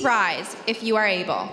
rise if you are able.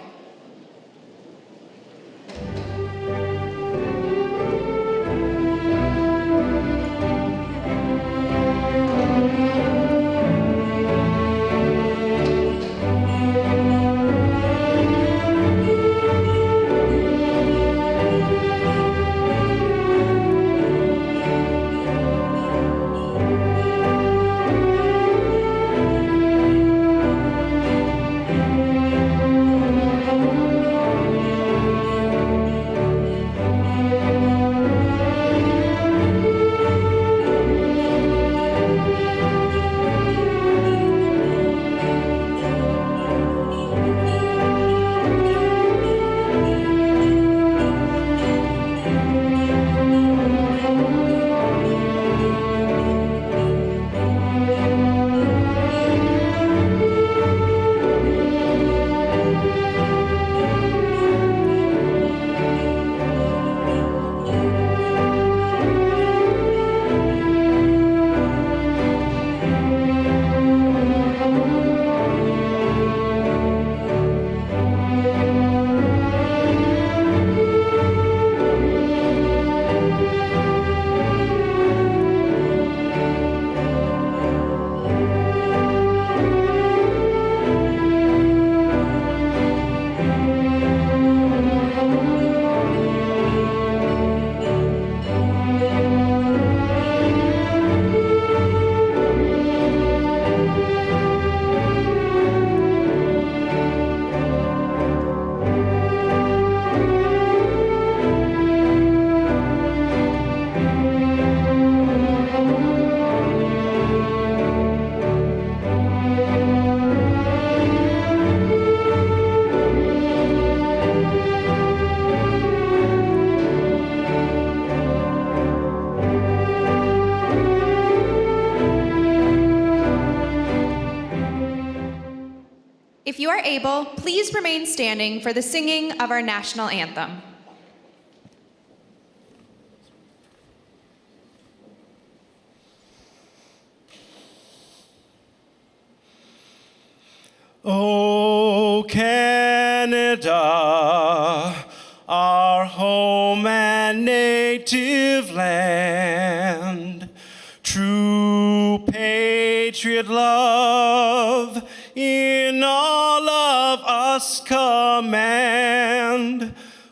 If you are able, please remain standing for the singing of our national anthem. O Canada, our home and native land, true patriot love in all of us command.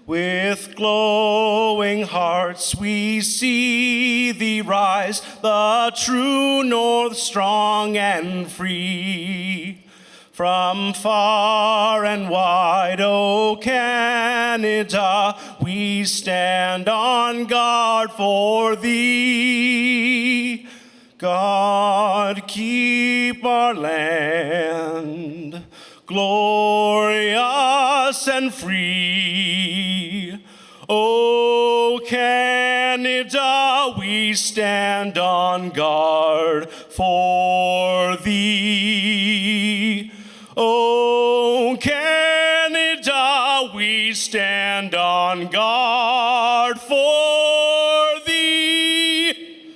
With glowing hearts we see thee rise, the true north strong and free. From far and wide, O Canada, we stand on guard for thee. God, keep our land glorious and free. O Canada, we stand on guard for thee. O Canada, we stand on guard for thee.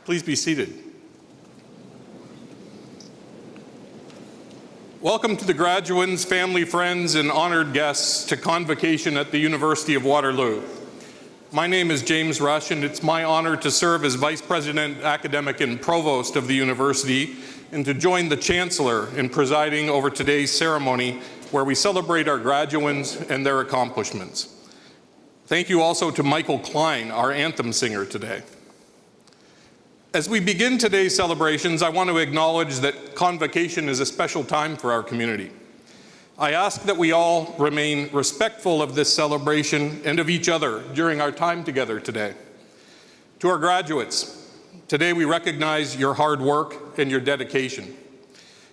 Please be seated. Welcome to the graduates, family, friends, and honored guests to Convocation at the University of Waterloo. My name is James Rush, and it's my honor to serve as Vice President, Academic, and Provost of the University, and to join the Chancellor in presiding over today's ceremony, where we celebrate our graduates and their accomplishments. Thank you also to Michael Klein, our anthem singer today. As we begin today's celebrations, I want to acknowledge that Convocation is a special time for our community. I ask that we all remain respectful of this celebration and of each other during our time together today. To our graduates, today we recognize your hard work and your dedication.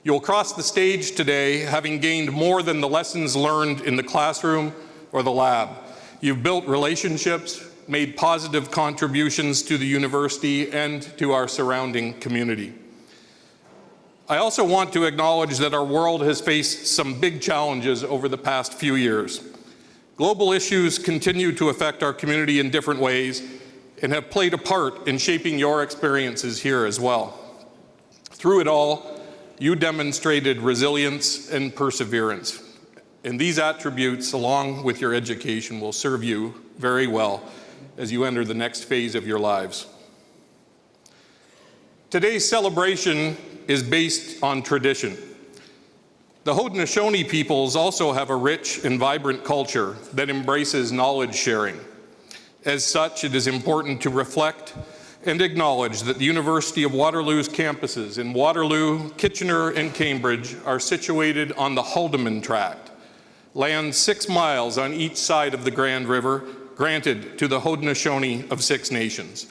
You'll cross the stage today having gained more than the lessons learned in the classroom or the lab. You've built relationships, made positive contributions to the university and to our surrounding community. I also want to acknowledge that our world has faced some big challenges over the past few years. Global issues continue to affect our community in different ways and have played a part in shaping your experiences here as well. Through it all, you demonstrated resilience and perseverance. And these attributes, along with your education, will serve you very well as you enter the next phase of your lives. Today's celebration is based on tradition. The Haudenosaunee peoples also have a rich and vibrant culture that embraces knowledge sharing. As such, it is important to reflect and acknowledge that the University of Waterloo's campuses in Waterloo, Kitchener, and Cambridge are situated on the Haldimand Tract, land 6 miles on each side of the Grand River, granted to the Haudenosaunee of 6 nations.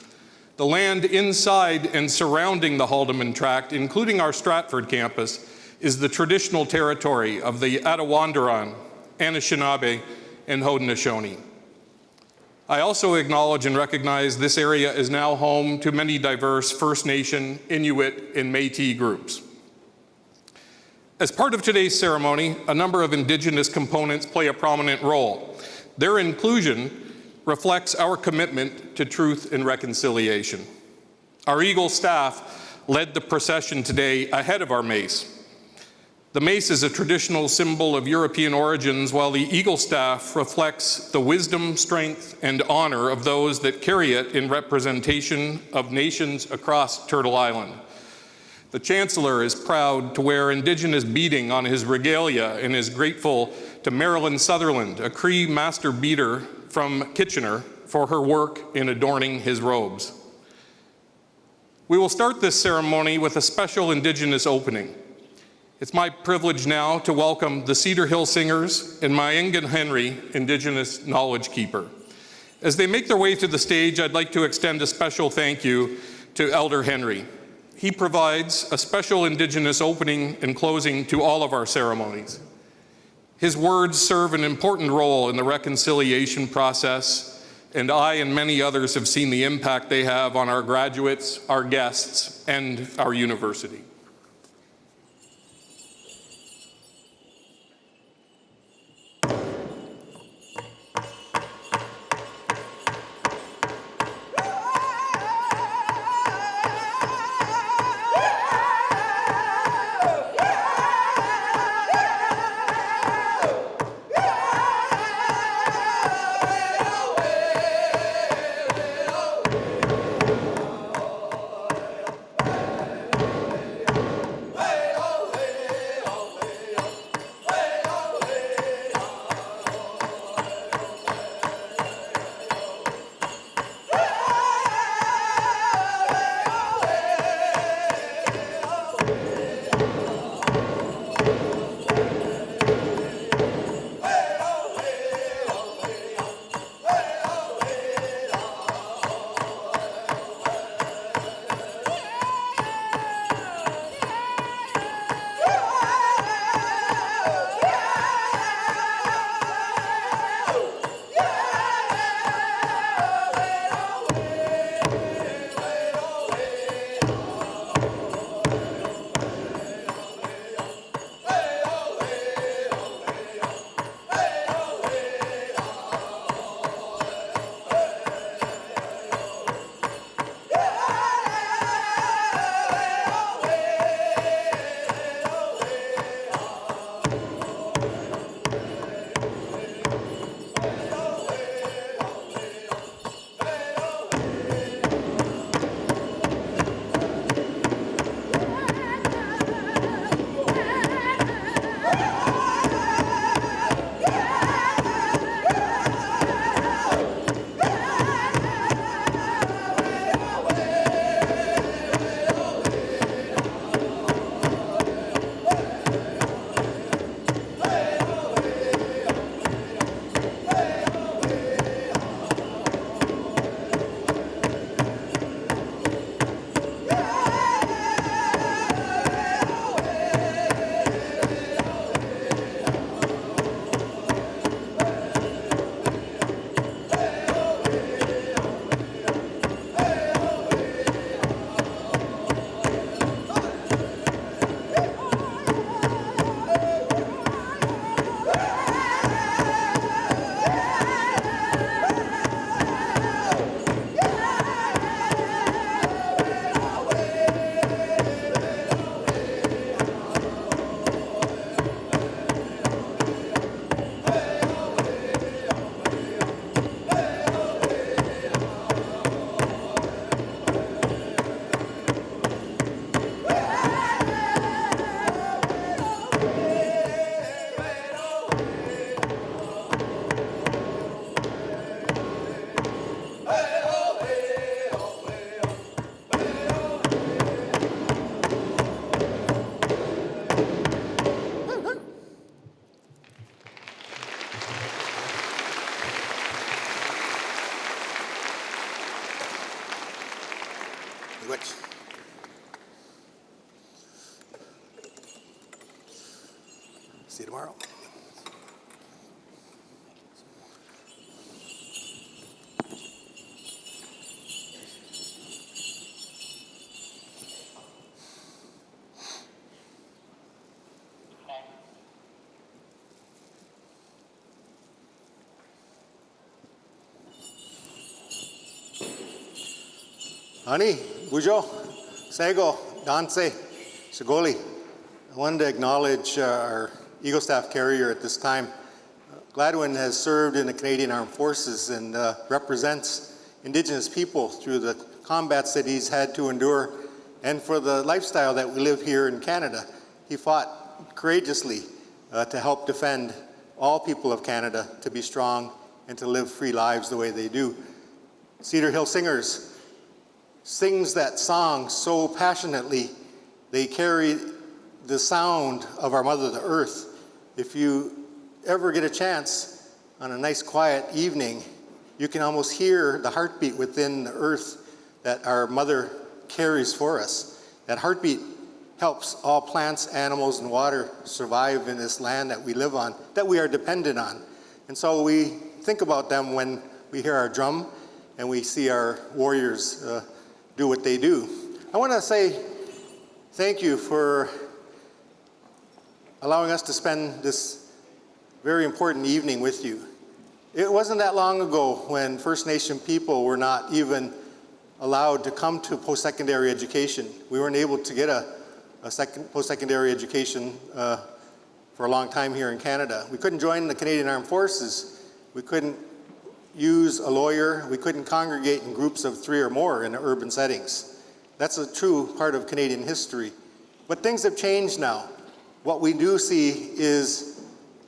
The land inside and surrounding the Haldimand Tract, including our Stratford campus, is the traditional territory of the Attawandaron, Anishinaabe, and Haudenosaunee. I also acknowledge and recognize this area is now home to many diverse First Nation, Inuit, and Métis groups. As part of today's ceremony, a number of Indigenous components play a prominent role. Their inclusion reflects our commitment to truth and reconciliation. Our Eagle staff led the procession today ahead of our mace. The mace is a traditional symbol of European origins, while the Eagle staff reflects the wisdom, strength, and honor of those that carry it in representation of nations across Turtle Island. The Chancellor is proud to wear Indigenous beading on his regalia and is grateful to Marilyn Sutherland, a Cree master beader from Kitchener, for her work in adorning his robes. We will start this ceremony with a special Indigenous opening. It's my privilege now to welcome the Cedar Hill Singers and Mayengan Henry, Indigenous Knowledge Keeper. As they make their way to the stage, I'd like to extend a special thank you to Elder Henry. He provides a special Indigenous opening and closing to all of our ceremonies. His words serve an important role in the reconciliation process, and I and many others have seen the impact they have on our graduates, our guests, and our university. Which? See you tomorrow. Ani, Bujo, Sego, Danse, Sagoli. I wanted to acknowledge our Eagle Staff carrier at this time. Gladwin has served in the Canadian Armed Forces and represents Indigenous people through the combats that he's had to endure and for the lifestyle that we live here in Canada. He fought courageously to help defend all people of Canada to be strong and to live free lives the way they do. Cedar Hill Singers sings that song so passionately. They carry the sound of our Mother, the Earth. If you ever get a chance on a nice quiet evening, you can almost hear the heartbeat within the earth that our Mother carries for us. That heartbeat helps all plants, animals, and water survive in this land that we live on, that we are dependent on. And so we think about them when we hear our drum and we see our warriors do what they do. I want to say thank you for allowing us to spend this very important evening with you. It wasn't that long ago when First Nation people were not even allowed to come to post-secondary education. We weren't able to get a post-secondary education for a long time here in Canada. We couldn't join the Canadian Armed Forces. We couldn't use a lawyer. We couldn't congregate in groups of 3 or more in urban settings. That's a true part of Canadian history. But things have changed now. What we do see is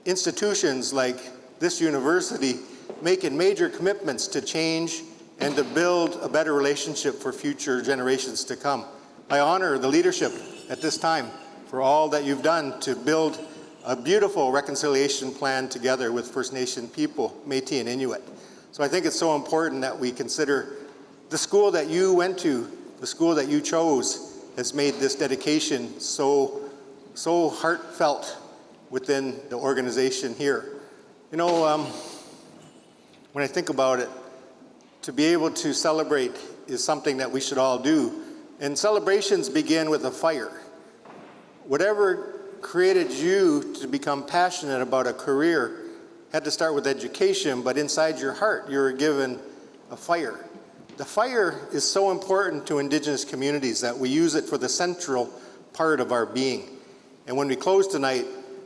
institutions like this university making major commitments to change and to build a better relationship for future generations to come. I honor the leadership at this time for all that you've done to build a beautiful reconciliation plan together with First Nation people, Métis and Inuit. So I think it's so important that we consider the school that you went to, the school that you chose, has made this dedication so heartfelt within the organization here. You know, when I think about it, to be able to celebrate is something that we should all do. And celebrations begin with a fire. Whatever created you to become passionate about a career had to start with education, but inside your heart, you were given a fire. The fire is so important to Indigenous communities that we use it for the central part of our being. And when we close tonight,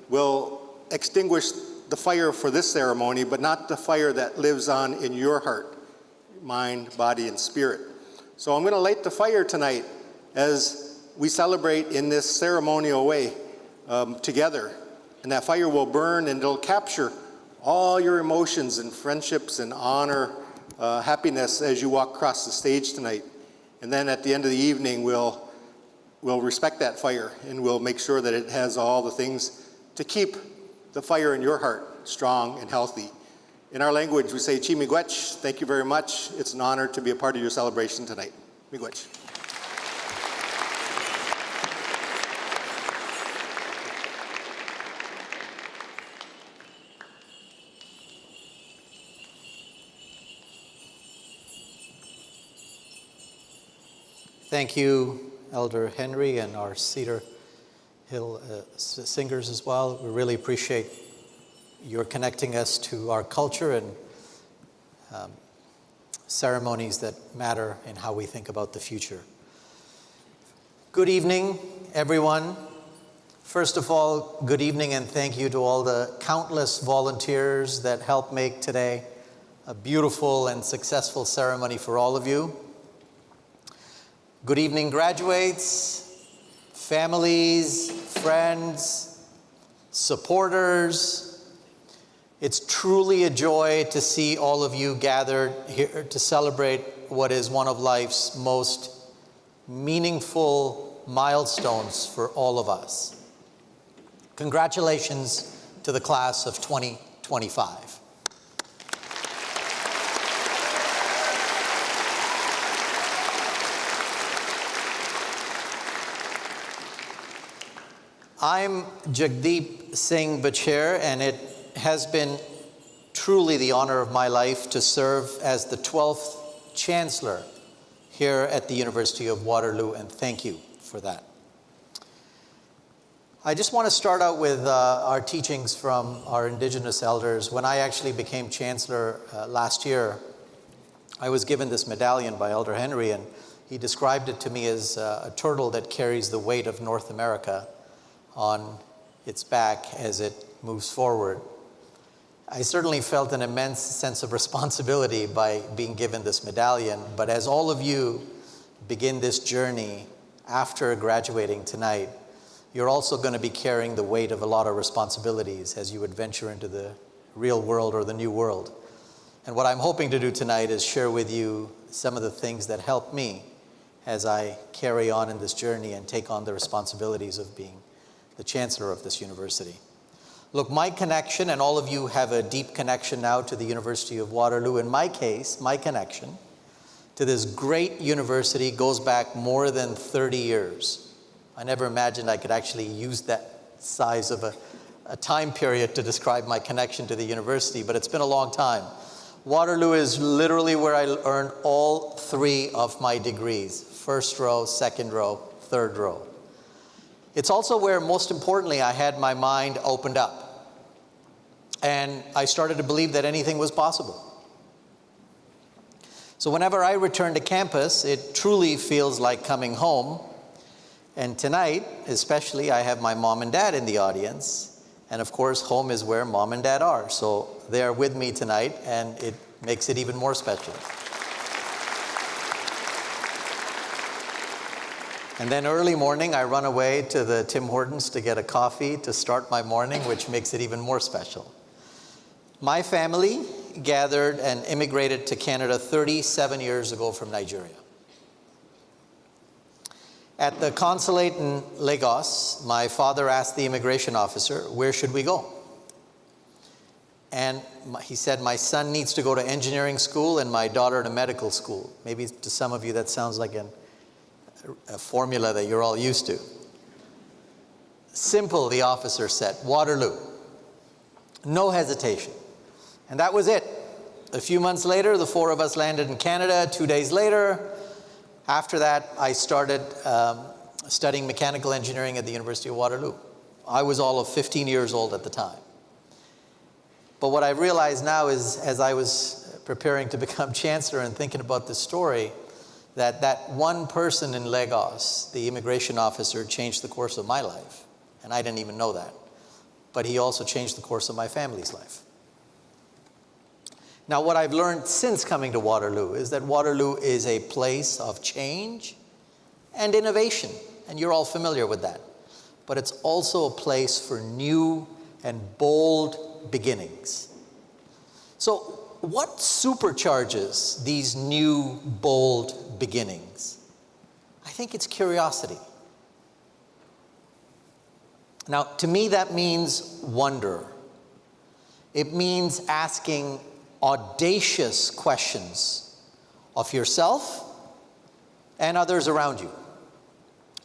we'll extinguish the fire for this ceremony, but not the fire that lives on in your heart, mind, body, and spirit. So I'm going to light the fire tonight as we celebrate in this ceremonial way together. And that fire will burn and it'll capture all your emotions and friendships and honor, happiness as you walk across the stage tonight. And then at the end of the evening, we'll respect that fire and we'll make sure that it has all the things to keep the fire in your heart strong and healthy. In our language, we say, Chi miigwech, thank you very much. It's an honor to be a part of your celebration tonight. Miigwech. Thank you, Elder Henry, and our Cedar Hill singers as well. We really appreciate your connecting us to our culture and ceremonies that matter in how we think about the future. Good evening, everyone. First of all, good evening and thank you to all the countless volunteers that helped make today a beautiful and successful ceremony for all of you. Good evening, graduates, families, friends, supporters. It's truly a joy to see all of you gathered here to celebrate what is one of life's most meaningful milestones for all of us. Congratulations to the class of 2025. I'm Jagdeep Singh Bachir, and it has been truly the honor of my life to serve as the 12th Chancellor here at the University of Waterloo, and thank you for that. I just want to start out with our teachings from our Indigenous elders. When I actually became Chancellor last year, I was given this medallion by Elder Henry, and he described it to me as a turtle that carries the weight of North America on its back as it moves forward. I certainly felt an immense sense of responsibility by being given this medallion, but as all of you begin this journey after graduating tonight, you're also going to be carrying the weight of a lot of responsibilities as you adventure into the real world or the new world. And what I'm hoping to do tonight is share with you some of the things that help me as I carry on in this journey and take on the responsibilities of being the Chancellor of this university. Look, my connection, and all of you have a deep connection now to the University of Waterloo. In my case, my connection to this great university goes back more than 30 years. I never imagined I could actually use that size of a time period to describe my connection to the university, but it's been a long time. Waterloo is literally where I earned all 3 of my degrees: first row, second row, third row. It's also where, most importantly, I had my mind opened up, and I started to believe that anything was possible. So whenever I return to campus, it truly feels like coming home. And tonight, especially, I have my mom and dad in the audience. And of course, home is where mom and dad are. So they're with me tonight, and it makes it even more special. And then early morning, I run away to the Tim Hortons to get a coffee to start my morning, which makes it even more special. My family gathered and immigrated to Canada 37 years ago from Nigeria. At the consulate in Lagos, my father asked the immigration officer, "Where should we go?" And he said, "My son needs to go to engineering school and my daughter to medical school." Maybe to some of you that sounds like a formula that you're all used to. "Simple," the officer said. "Waterloo." No hesitation. And that was it. A few months later, the 4 of us landed in Canada. 2 days later, after that, I started studying mechanical engineering at the University of Waterloo. I was all of 15 years old at the time. But what I realize now is, as I was preparing to become Chancellor and thinking about this story, that one person in Lagos, the immigration officer, changed the course of my life. And I didn't even know that. But he also changed the course of my family's life. Now, what I've learned since coming to Waterloo is that Waterloo is a place of change and innovation, and you're all familiar with that. But it's also a place for new and bold beginnings. So, what supercharges these new, bold beginnings? I think it's curiosity. Now, to me, that means wonder. It means asking audacious questions of yourself and others around you.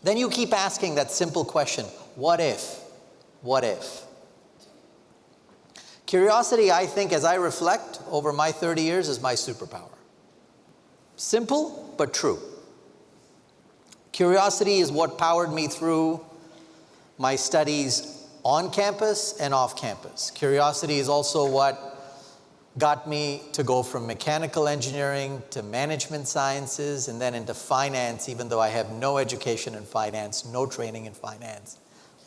Then you keep asking that simple question, what if? What if? Curiosity, I think, as I reflect over my 30 years, is my superpower. Simple, but true. Curiosity is what powered me through my studies on campus and off campus. Curiosity is also what got me to go from mechanical engineering to management sciences and then into finance, even though I have no education in finance, no training in finance.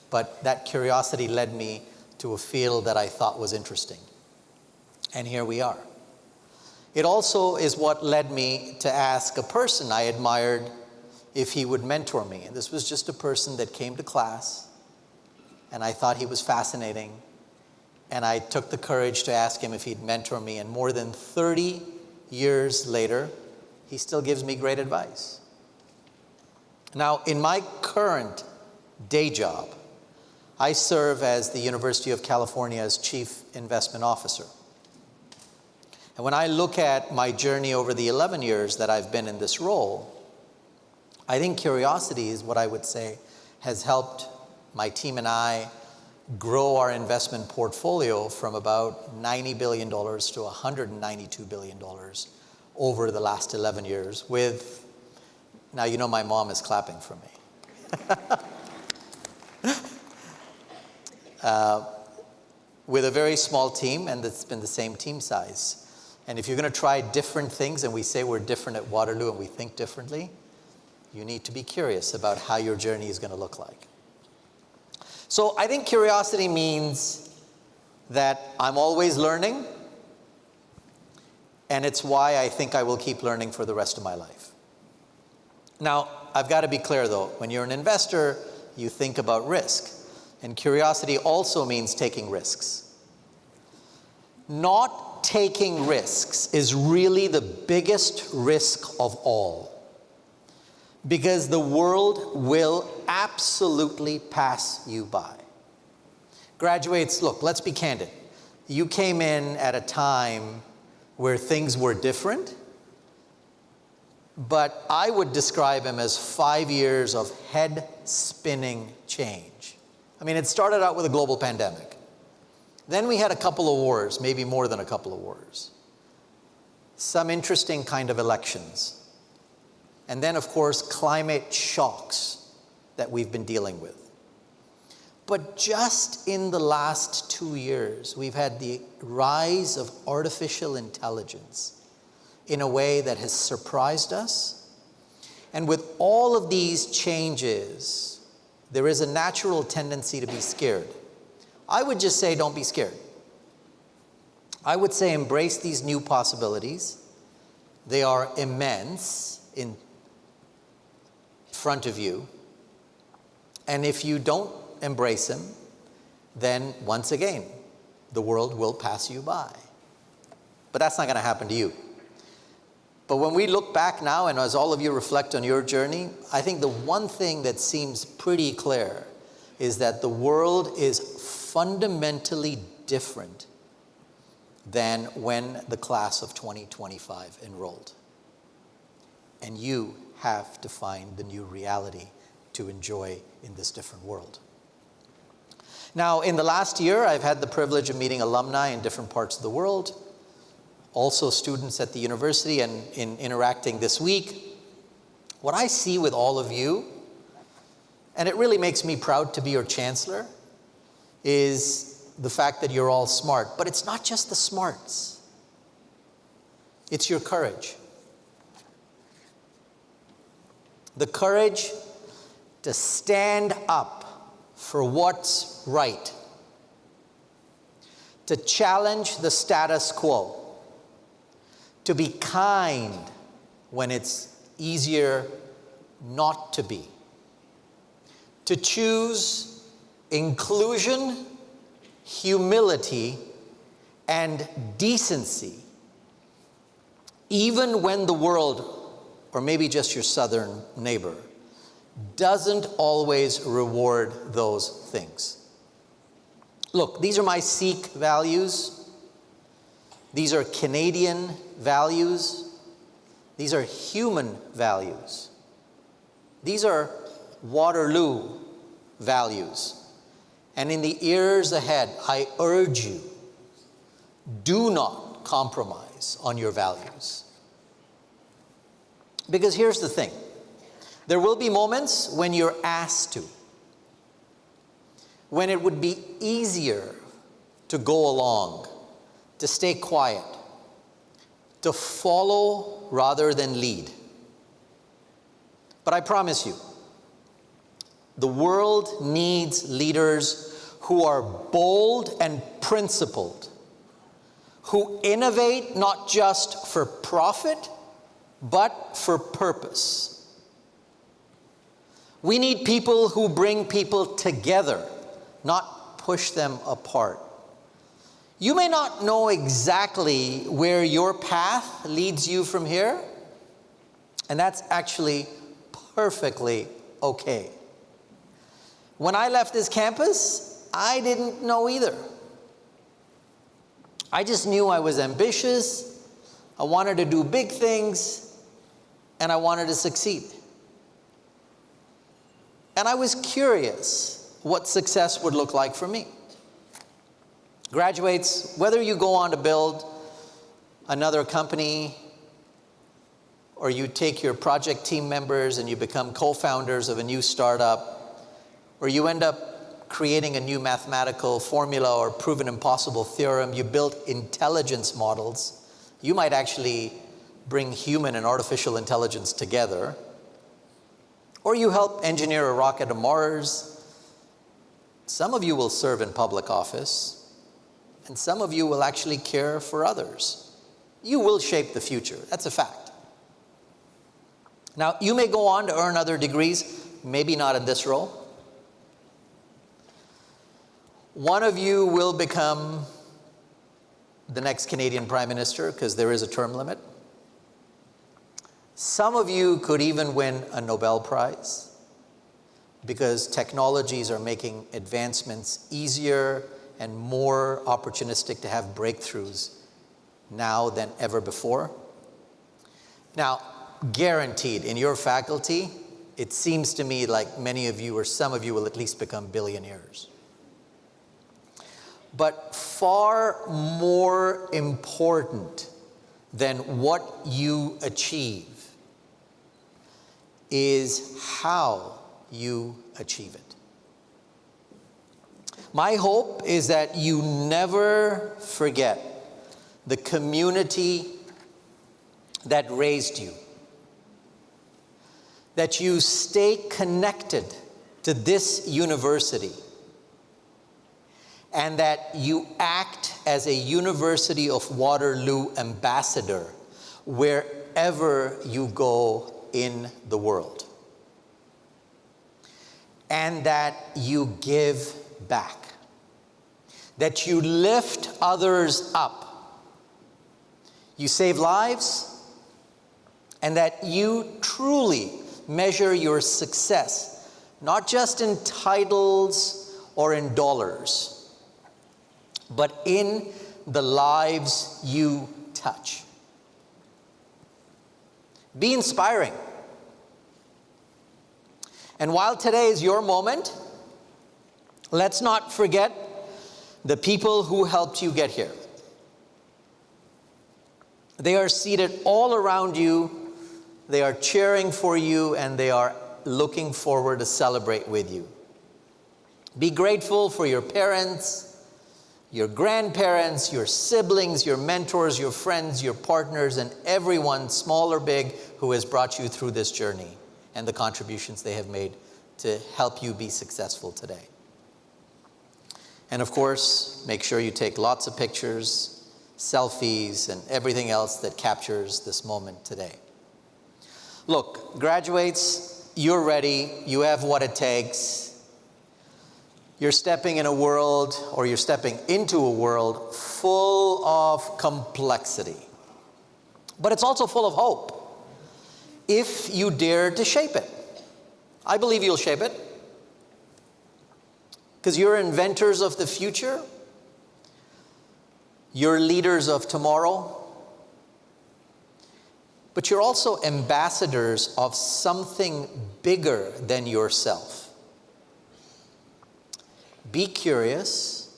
But that curiosity led me to a field that I thought was interesting. And here we are. It also is what led me to ask a person I admired if he would mentor me. And this was just a person that came to class, and I thought he was fascinating. And I took the courage to ask him if he'd mentor me. And more than 30 years later, he still gives me great advice. Now, in my current day job, I serve as the University of California's Chief Investment Officer. And when I look at my journey over the 11 years that I've been in this role, I think curiosity is what I would say has helped my team and I grow our investment portfolio from about $90 billion to $192 billion over the last 11 years with, now you know my mom is clapping for me, with a very small team, and it's been the same team size. And if you're going to try different things, and we say we're different at Waterloo and we think differently, you need to be curious about how your journey is going to look like. So I think curiosity means that I'm always learning, and it's why I think I will keep learning for the rest of my life. Now, I've got to be clear though, when you're an investor, you think about risk. And curiosity also means taking risks. Not taking risks is really the biggest risk of all, because the world will absolutely pass you by. Graduates, look, let's be candid. You came in at a time where things were different, but I would describe them as 5 years of head-spinning change. I mean, it started out with a global pandemic. Then we had a couple of wars, maybe more than a couple of wars. Some interesting kind of elections. And then, of course, climate shocks that we've been dealing with. But just in the last 2 years, we've had the rise of artificial intelligence in a way that has surprised us. And with all of these changes, there is a natural tendency to be scared. I would just say don't be scared. I would say embrace these new possibilities. They are immense in front of you. And if you don't embrace them, then once again, the world will pass you by. But that's not going to happen to you. But when we look back now, and as all of you reflect on your journey, I think the one thing that seems pretty clear is that the world is fundamentally different than when the class of 2025 enrolled. And you have to find the new reality to enjoy in this different world. Now, in the last year, I've had the privilege of meeting alumni in different parts of the world, also students at the university, and in interacting this week. What I see with all of you, and it really makes me proud to be your chancellor, is the fact that you're all smart. But it's not just the smarts. It's your courage. The courage to stand up for what's right, to challenge the status quo, to be kind when it's easier not to be, to choose inclusion, humility, and decency, even when the world, or maybe just your southern neighbor, doesn't always reward those things. Look, these are my Sikh values. These are Canadian values. These are human values. These are Waterloo values. And in the years ahead, I urge you, do not compromise on your values. Because here's the thing. There will be moments when you're asked to, when it would be easier to go along, to stay quiet, to follow rather than lead. But I promise you, the world needs leaders who are bold and principled, who innovate not just for profit, but for purpose. We need people who bring people together, not push them apart. You may not know exactly where your path leads you from here, and that's actually perfectly okay. When I left this campus, I didn't know either. I just knew I was ambitious, I wanted to do big things, and I wanted to succeed. And I was curious what success would look like for me. Graduates, whether you go on to build another company, or you take your project team members and you become co-founders of a new startup, or you end up creating a new mathematical formula or proven impossible theorem, you build intelligence models, you might actually bring human and artificial intelligence together, or you help engineer a rocket to Mars. Some of you will serve in public office, and some of you will actually care for others. You will shape the future. That's a fact. Now, you may go on to earn other degrees, maybe not in this role. One of you will become the next Canadian Prime Minister, because there is a term limit. Some of you could even win a Nobel Prize, because technologies are making advancements easier and more opportunistic to have breakthroughs now than ever before. Now, guaranteed, in your faculty, it seems to me like many of you or some of you will at least become billionaires. But far more important than what you achieve is how you achieve it. My hope is that you never forget the community that raised you, that you stay connected to this university, and that you act as a University of Waterloo ambassador wherever you go in the world, and that you give back, that you lift others up, you save lives, and that you truly measure your success, not just in titles or in dollars, but in the lives you touch. Be inspiring. And while today is your moment, let's not forget the people who helped you get here. They are seated all around you, they are cheering for you, and they are looking forward to celebrate with you. Be grateful for your parents, your grandparents, your siblings, your mentors, your friends, your partners, and everyone, small or big, who has brought you through this journey and the contributions they have made to help you be successful today. And of course, make sure you take lots of pictures, selfies, and everything else that captures this moment today. Look, graduates, you're ready. You have what it takes. You're stepping in a world, or you're stepping into a world full of complexity. But it's also full of hope, if you dare to shape it. I believe you'll shape it, because you're inventors of the future. You're leaders of tomorrow. But you're also ambassadors of something bigger than yourself. Be curious.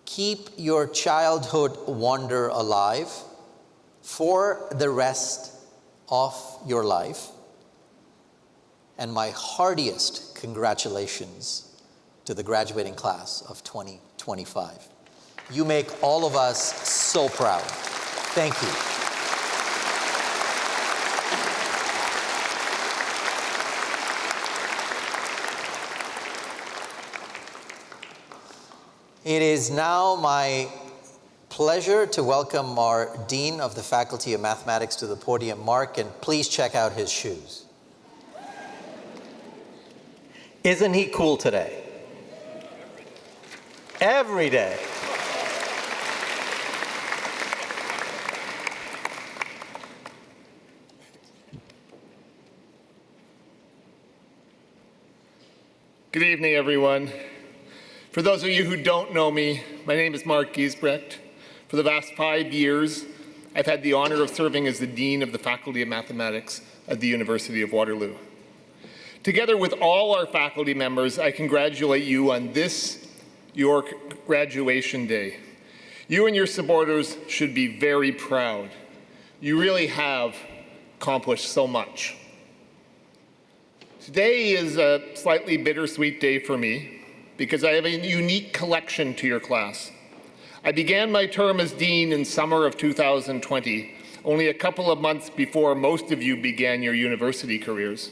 Keep your childhood wonder alive for the rest of your life. And my heartiest congratulations to the graduating class of 2025. You make all of us so proud. Thank you. It is now my pleasure to welcome our Dean of the Faculty of Mathematics to the podium, Mark, and please check out his shoes. Isn't he cool today? Every day. Good evening, everyone. For those of you who don't know me, my name is Mark Giesbrecht. For the past 5 years, I've had the honor of serving as the Dean of the Faculty of Mathematics at the University of Waterloo. Together with all our faculty members, I congratulate you on this, your graduation day. You and your supporters should be very proud. You really have accomplished so much. Today is a slightly bittersweet day for me because I have a unique collection to your class. I began my term as dean in summer of 2020, only a couple of months before most of you began your university careers.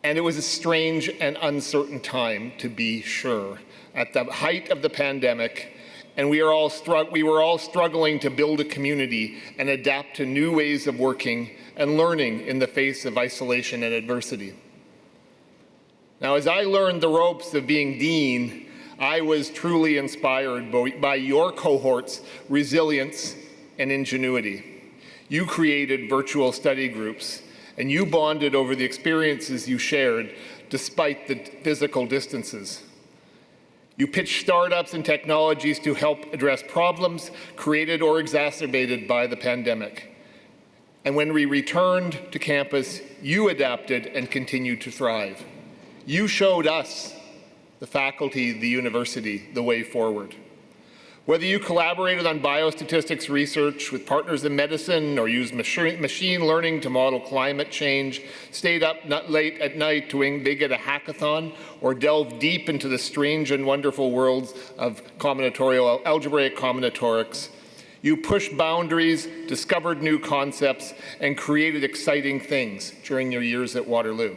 And it was a strange and uncertain time, to be sure, at the height of the pandemic, and we were all struggling to build a community and adapt to new ways of working and learning in the face of isolation and adversity. Now, as I learned the ropes of being dean, I was truly inspired by your cohort's resilience and ingenuity. You created virtual study groups, and you bonded over the experiences you shared despite the physical distances. You pitched startups and technologies to help address problems created or exacerbated by the pandemic. And when we returned to campus, you adapted and continued to thrive. You showed us, the faculty, the university, the way forward. Whether you collaborated on biostatistics research with partners in medicine or used machine learning to model climate change, stayed up late at night to make it a hackathon, or delved deep into the strange and wonderful worlds of algebraic combinatorics, you pushed boundaries, discovered new concepts, and created exciting things during your years at Waterloo.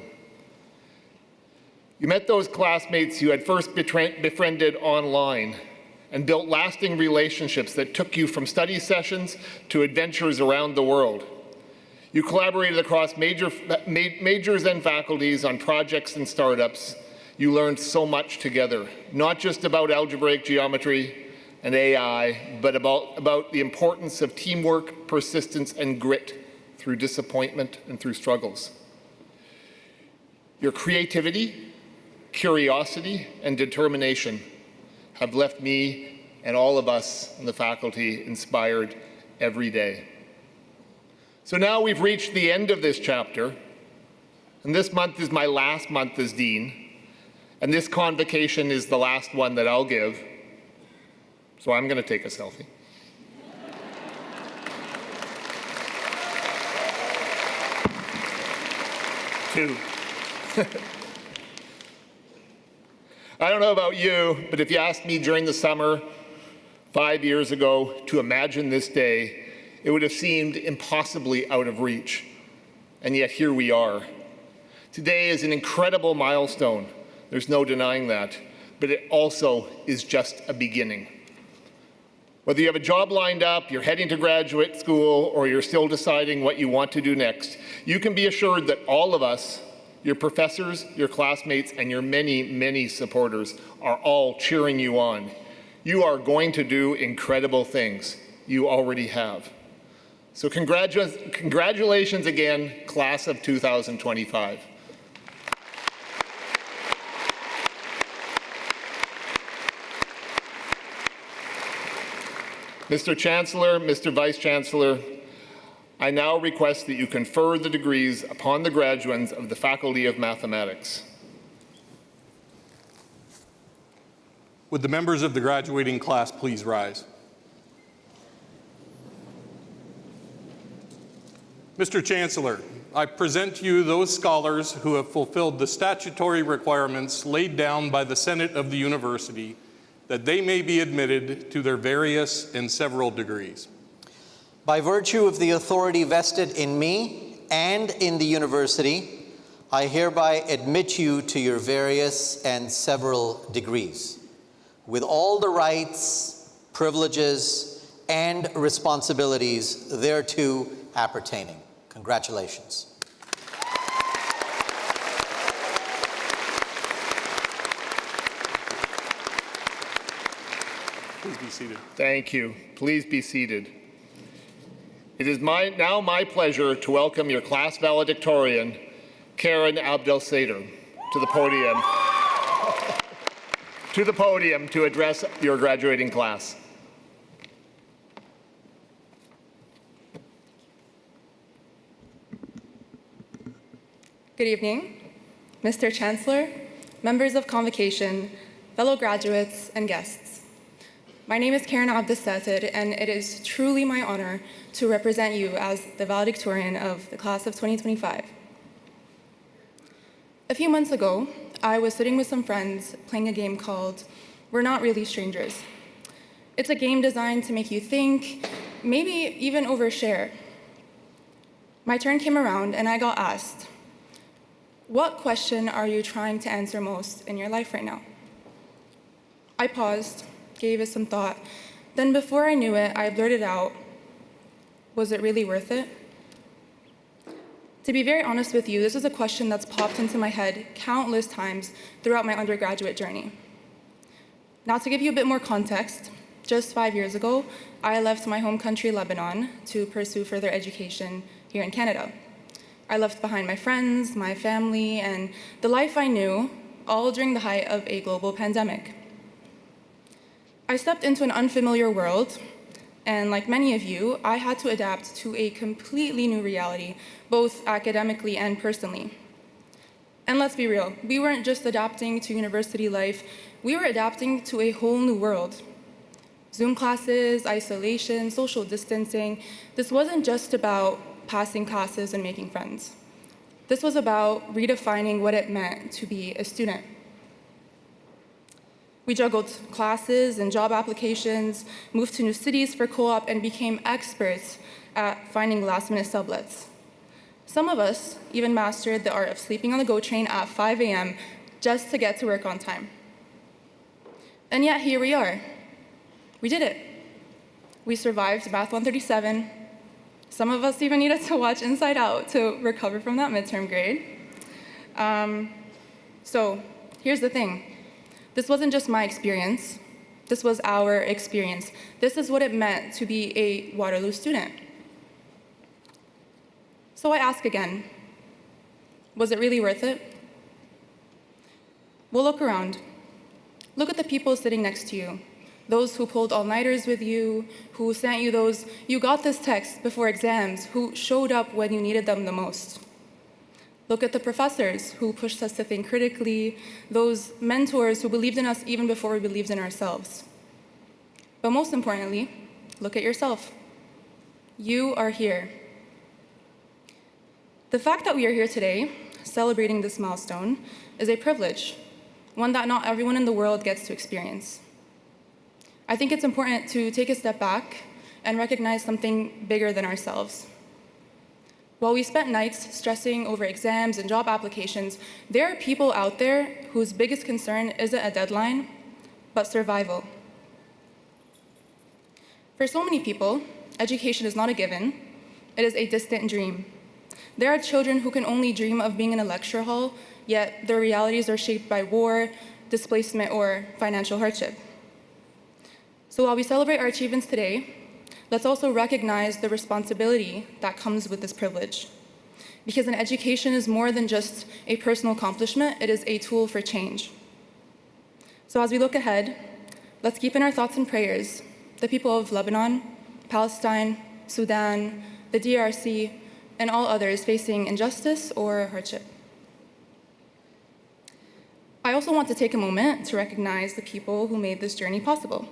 You met those classmates you had first befriended online and built lasting relationships that took you from study sessions to adventures around the world. You collaborated across majors and faculties on projects and startups. You learned so much together, not just about algebraic geometry and AI, but about the importance of teamwork, persistence, and grit through disappointment and through struggles. Your creativity, curiosity, and determination have left me and all of us in the faculty inspired every day. So now we've reached the end of this chapter, and this month is my last month as dean, and this convocation is the last one that I'll give, so I'm going to take a selfie. Two. I don't know about you, but if you asked me during the summer 5 years ago to imagine this day, it would have seemed impossibly out of reach. And yet here we are. Today is an incredible milestone. There's no denying that. But it also is just a beginning. Whether you have a job lined up, you're heading to graduate school, or you're still deciding what you want to do next, you can be assured that all of us, your professors, your classmates, and your many, many supporters are all cheering you on. You are going to do incredible things. You already have. So congratulations again, class of 2025. Mr. Chancellor, Mr. Vice Chancellor, I now request that you confer the degrees upon the graduates of the Faculty of Mathematics. Would the members of the graduating class please rise? Mr. Chancellor, I present to you those scholars who have fulfilled the statutory requirements laid down by the Senate of the University that they may be admitted to their various and several degrees. By virtue of the authority vested in me and in the university, I hereby admit you to your various and several degrees, with all the rights, privileges, and responsibilities thereto appertaining. Congratulations. Please be seated. Thank you. Please be seated. It is now my pleasure to welcome your class valedictorian, Karen Abdel-Sader, to the podium to address your graduating class. Good evening, Mr. Chancellor, members of Convocation, fellow graduates, and guests. My name is Karen Abdesatid, and it is truly my honor to represent you as the valedictorian of the class of 2025. A few months ago, I was sitting with some friends playing a game called We're Not Really Strangers. It's a game designed to make you think, maybe even overshare. My turn came around and I got asked, what question are you trying to answer most in your life right now? I paused, gave it some thought, then before I knew it, I blurted out, was it really worth it? To be very honest with you, this is a question that's popped into my head countless times throughout my undergraduate journey. Now, to give you a bit more context, just 5 years ago, I left my home country, Lebanon, to pursue further education here in Canada. I left behind my friends, my family, and the life I knew, all during the height of a global pandemic. I stepped into an unfamiliar world, and like many of you, I had to adapt to a completely new reality, both academically and personally. And let's be real, we weren't just adapting to university life, we were adapting to a whole new world. Zoom classes, isolation, social distancing, this wasn't just about passing classes and making friends. This was about redefining what it meant to be a student. We juggled classes and job applications, moved to new cities for co-op, and became experts at finding last-minute sublets. Some of us even mastered the art of sleeping on the GO train at 5 a.m. just to get to work on time. And yet here we are. We did it. We survived Math 137. Some of us even needed to watch Inside Out to recover from that midterm grade. So here's the thing. This wasn't just my experience. This was our experience. This is what it meant to be a Waterloo student. So I ask again, was it really worth it? Well, look around. Look at the people sitting next to you. Those who pulled all-nighters with you, who sent you those "you got this" text before exams, who showed up when you needed them the most. Look at the professors who pushed us to think critically, those mentors who believed in us even before we believed in ourselves. But most importantly, look at yourself. You are here. The fact that we are here today, celebrating this milestone, is a privilege, one that not everyone in the world gets to experience. I think it's important to take a step back and recognize something bigger than ourselves. While we spent nights stressing over exams and job applications, there are people out there whose biggest concern isn't a deadline, but survival. For so many people, education is not a given, it is a distant dream. There are children who can only dream of being in a lecture hall, yet their realities are shaped by war, displacement, or financial hardship. So while we celebrate our achievements today, let's also recognize the responsibility that comes with this privilege. Because an education is more than just a personal accomplishment, it is a tool for change. So as we look ahead, let's keep in our thoughts and prayers the people of Lebanon, Palestine, Sudan, the DRC, and all others facing injustice or hardship. I also want to take a moment to recognize the people who made this journey possible.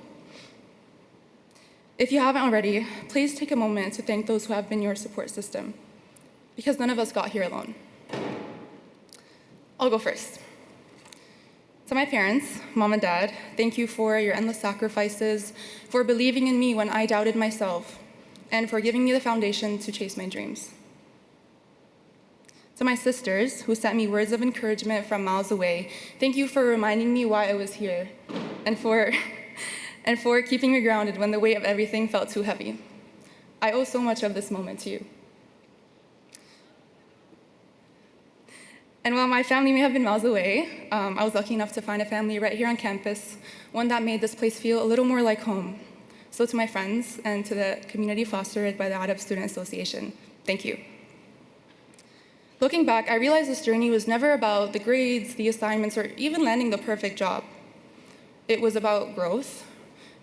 If you haven't already, please take a moment to thank those who have been your support system, because none of us got here alone. I'll go first. To my parents, Mom and Dad, thank you for your endless sacrifices, for believing in me when I doubted myself, and for giving me the foundation to chase my dreams. To my sisters, who sent me words of encouragement from miles away, thank you for reminding me why I was here, and for keeping me grounded when the weight of everything felt too heavy. I owe so much of this moment to you. And while my family may have been miles away, I was lucky enough to find a family right here on campus, one that made this place feel a little more like home. So to my friends and to the community fostered by the ADEP Student Association, thank you. Looking back, I realized this journey was never about the grades, the assignments, or even landing the perfect job. It was about growth.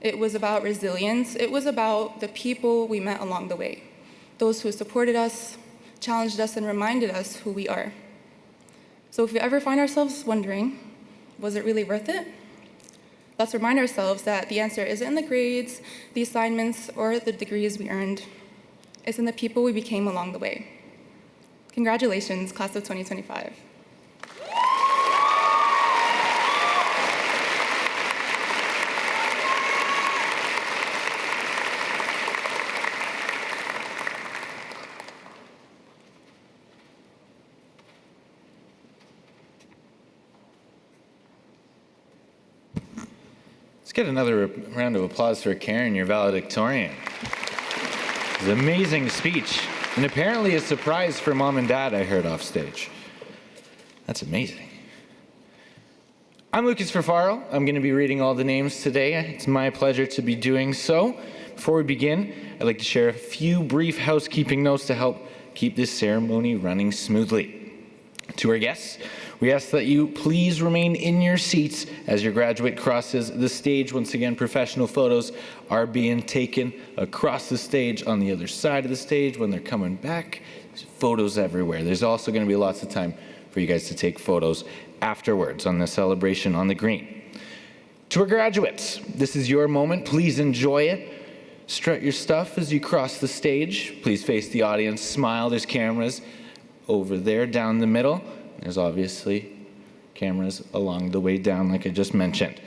It was about resilience. It was about the people we met along the way, those who supported us, challenged us, and reminded us who we are. So if we ever find ourselves wondering, was it really worth it? Let's remind ourselves that the answer isn't in the grades, the assignments, or the degrees we earned. It's in the people we became along the way. Congratulations, class of 2025. Let's get another round of applause for Karen, your valedictorian. It was an amazing speech, and apparently a surprise for mom and dad I heard off stage. That's amazing. I'm Lucas Farfaro. I'm going to be reading all the names today. It's my pleasure to be doing so. Before we begin, I'd like to share a few brief housekeeping notes to help keep this ceremony running smoothly. To our guests, we ask that you please remain in your seats as your graduate crosses the stage. Once again, professional photos are being taken across the stage, on the other side of the stage when they're coming back. There's photos everywhere. There's also going to be lots of time for you guys to take photos afterwards on the celebration on the green. To our graduates, this is your moment. Please enjoy it. Strut your stuff as you cross the stage. Please face the audience, smile. There's cameras over there down the middle. There's obviously cameras along the way down, like I just mentioned.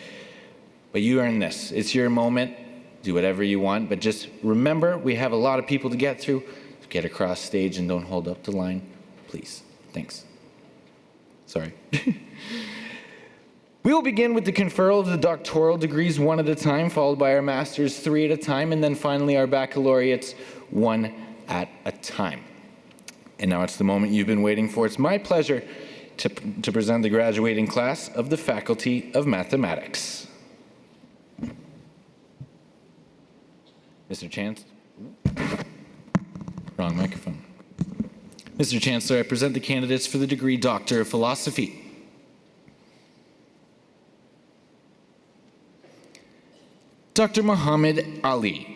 But you earned this. It's your moment. Do whatever you want, but just remember, we have a lot of people to get through. Get across stage and don't hold up the line, please. Thanks. Sorry. We will begin with the conferral of the doctoral degrees one at a time, followed by our masters three at a time, and then finally our baccalaureates one at a time. And now it's the moment you've been waiting for. It's my pleasure to present the graduating class of the Faculty of Mathematics. Mr. Chancellor, wrong microphone. Mr. Chancellor, I present the candidates for the degree Doctor of Philosophy. Dr. Muhammad Ali.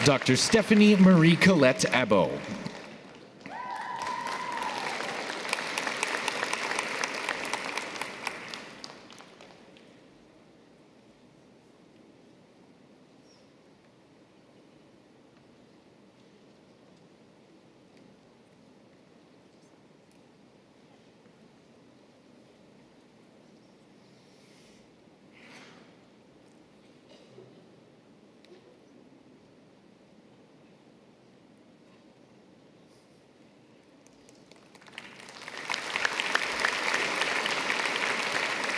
Dr. Stephanie Marie Colette Abo.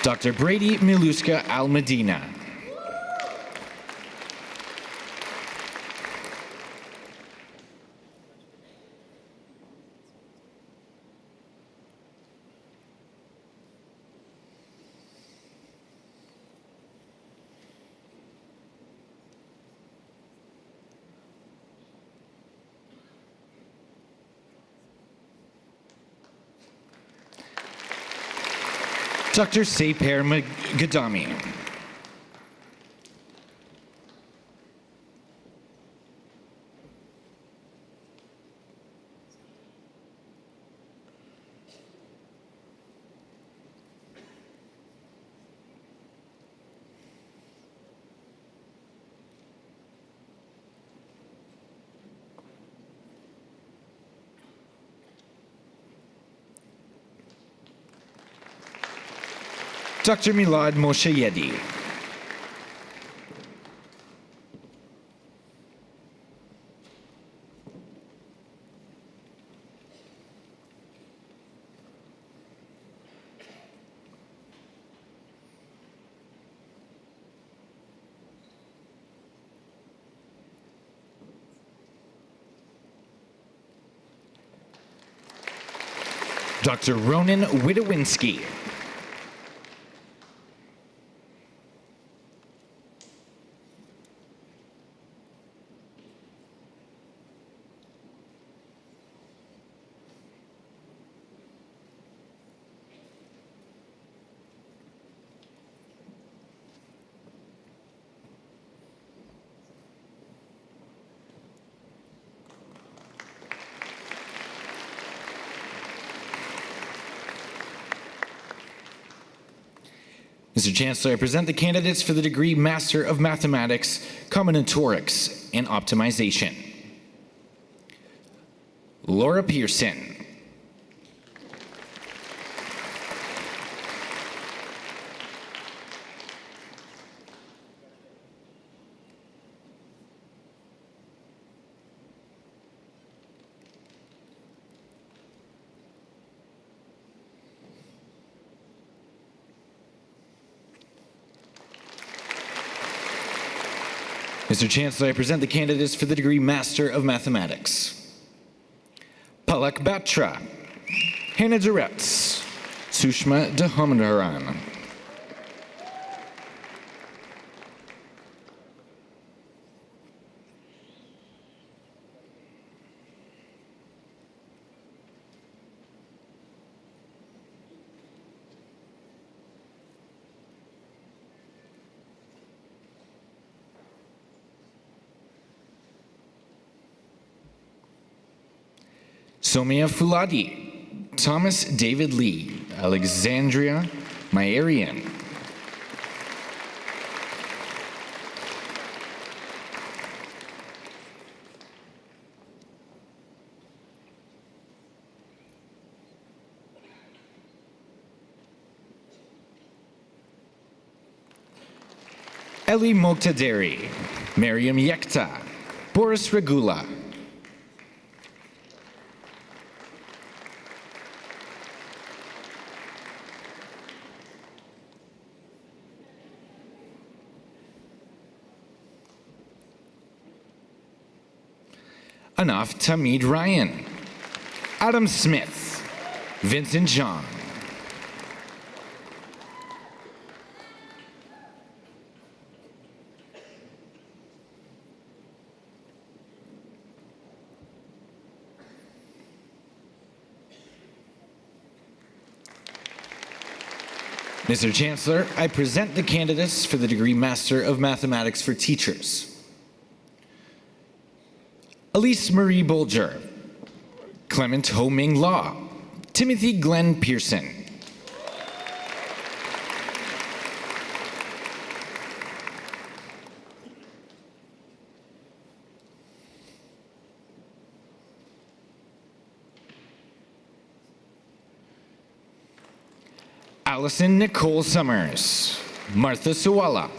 Dr. Brady Miluska Al-Medina. Dr. Saper Gadami. Dr. Milad Moshayedi. Dr. Ronan Widowinski. Mr. Chancellor, I present the candidates for the degree Master of Mathematics, Combinatorics, and Optimization. Laura Pearson. Mr. Chancellor, I present the candidates for the degree Master of Mathematics. Palak Batra, Hannah Duretz, Sushma Dahamadaran. Somia Fuladi, Thomas David Lee, Alexandria Mayarian. Eli Moktaderi, Mariam Yekta, Boris Regula. Anaf Tamid Ryan, Adam Smith, Vincent John. Mr. Chancellor, I present the candidates for the degree Master of Mathematics for Teachers. Elise Marie Bolger, Clement Ho Ming Law, Timothy Glenn Pearson. Allison Nicole Summers, Martha Suwala.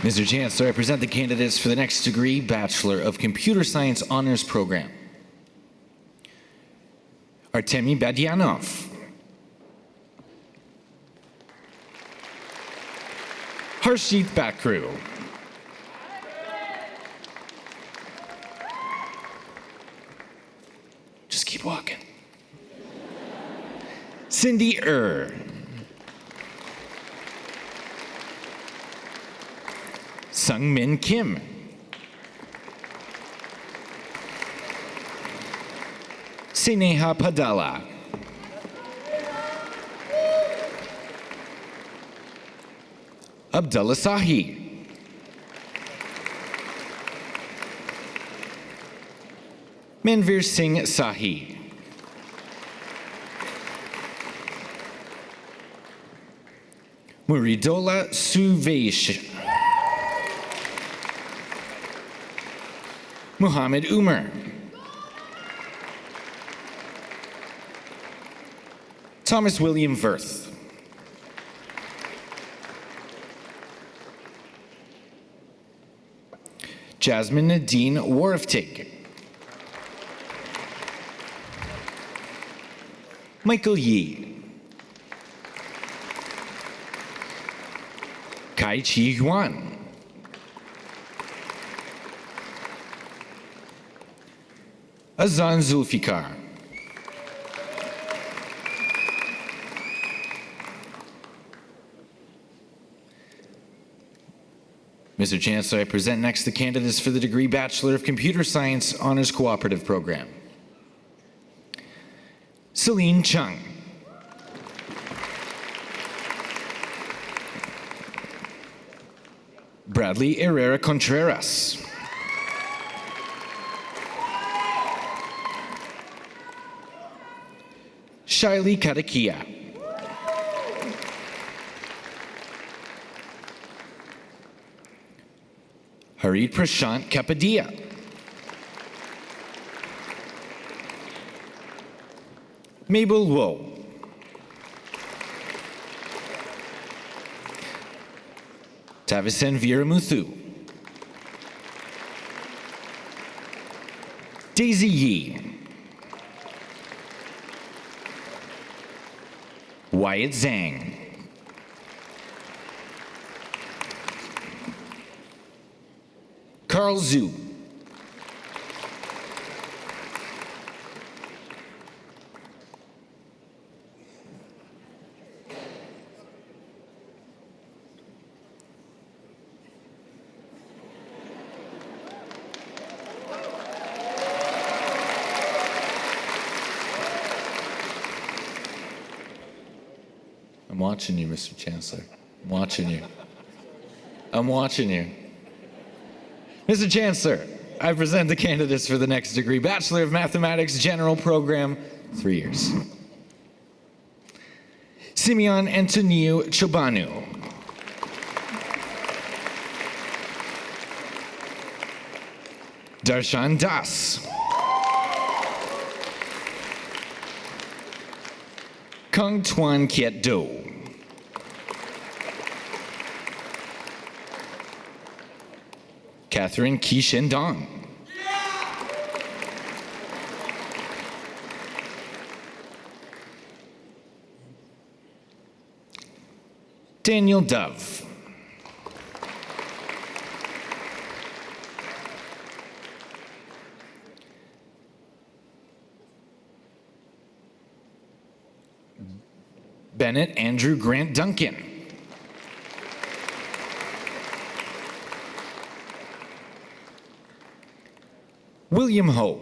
Mr. Chancellor, I present the candidates for the next degree, Bachelor of Computer Science Honors Program. Artemy Badyanov. Harshit Bakru. Just keep walking. Cindy Sung Min Kim. Sineha Padala. Abdullah Sahi. Manvir Singh Sahi. Muridola Suvaish. Muhammad Umar. Thomas William Verth. Jasmine Nadine Wariftig. Michael Yi. Kai Chi Yuan. Azan Zulfikar. Mr. Chancellor, I present next the candidates for the degree Bachelor of Computer Science Honors Cooperative Program. Celine Chung. Bradley Herrera Contreras. Shiley Katakia. Harit Prashant Kapadia. Mabel Woe. Tavisen Viramuthu. Daisy Yee. Wyatt Zhang. Carl Zhu. I'm watching you, Mr. Chancellor. I'm watching you. I'm watching you. Mr. Chancellor, I present the candidates for the next degree, Bachelor of Mathematics, General Program, 3 years. Simeon Antonio Chobanu. Darshan Das. Kung Tuan Kiet Do. Catherine Kishen Dong. Daniel Dove. Bennett Andrew Grant Duncan. William Ho.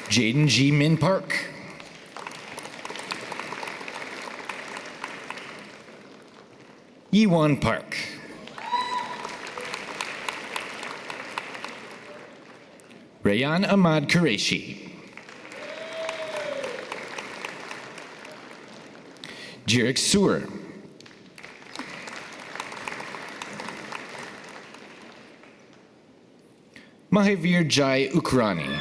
Jaden G. Min Park. Yiwan Park. Rayan Ahmad Qureshi. Jirik Suer. Mahavir Jai Ukrani.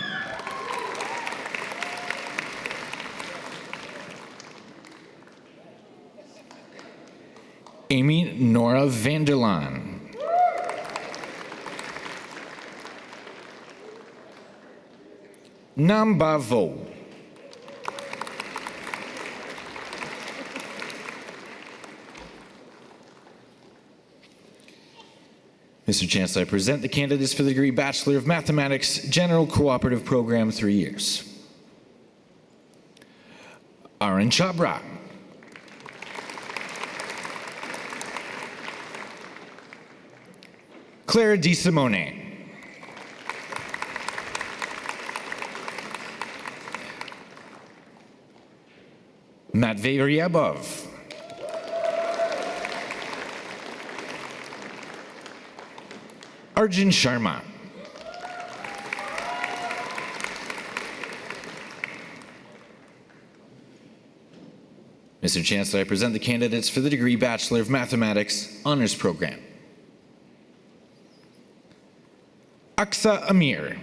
Amy Nora Vanderlaan. Nam Ba Vo. Mr. Chancellor, I present the candidates for the degree Bachelor of Mathematics, General Cooperative Program, 3 years. Arun Chabra. Clara Di Simone. Matvey Ryabov. Arjun Sharma. Mr. Chancellor, I present the candidates for the degree Bachelor of Mathematics Honors Program. Aksa Amir.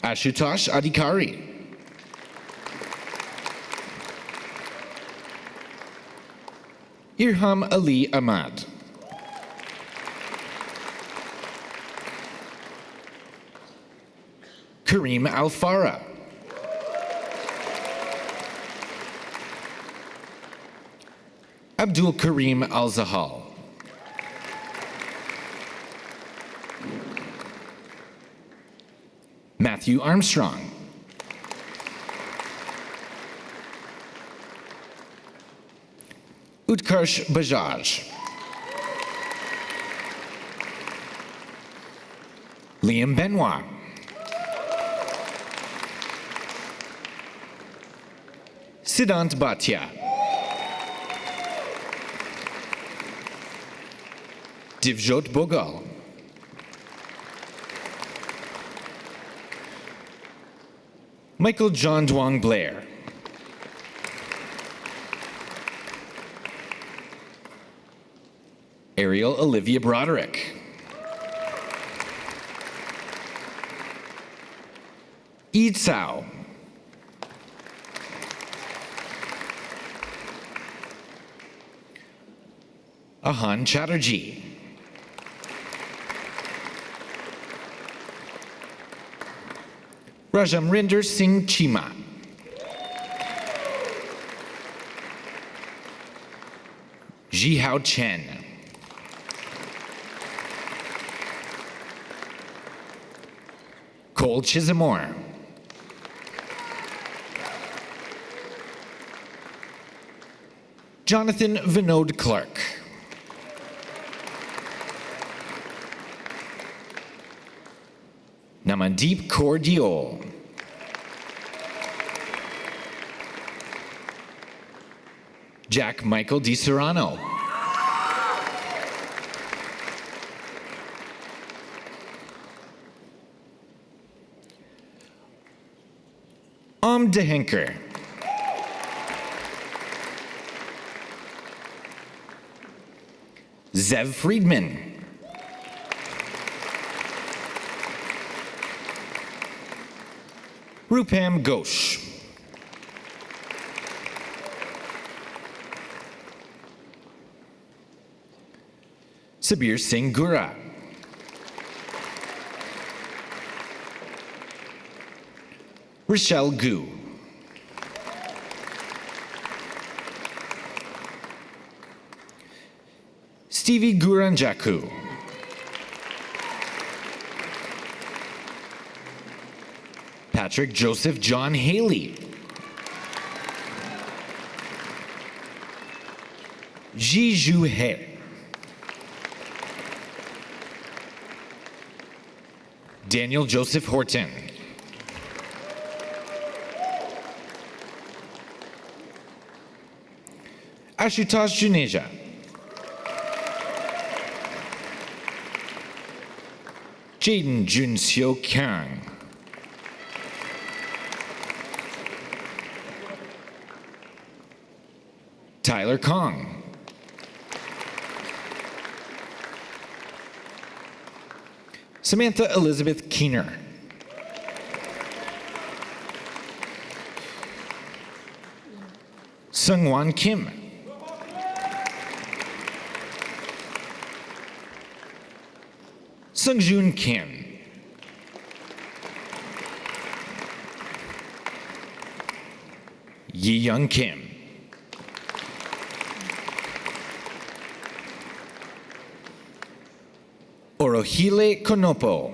Ashutosh Adhikari. Irham Ali Ahmad. Kareem Al-Farah. Abdul Kareem Al-Zahal. Matthew Armstrong. Utkarsh Bajaj. Liam Benoit. Siddhant Bhatia. Divjot Bogal. Michael John Duong Blair. Ariel Olivia Broderick. Yi Tsao. Ahan Chatterjee. Rajamrinder Singh Chima. Jihao Chen. Cole Chisamore. Jonathan Vinod Clark. Namandeep Kaur Diol. Jack Michael DiSerrano. De Henker. Zev Friedman. Rupam Ghosh. Sabir Singh Gura. Rochelle Gu. Stevie Guranjaku. Patrick Joseph John Haley. Jiju He. Daniel Joseph Horton. Ashutosh Juneja. Jaden Junseo Kyung. Tyler Kong. Samantha Elizabeth Keener. Sungwon Kim. Sungjun Kim. Yi Young Kim. Orohile Konopo.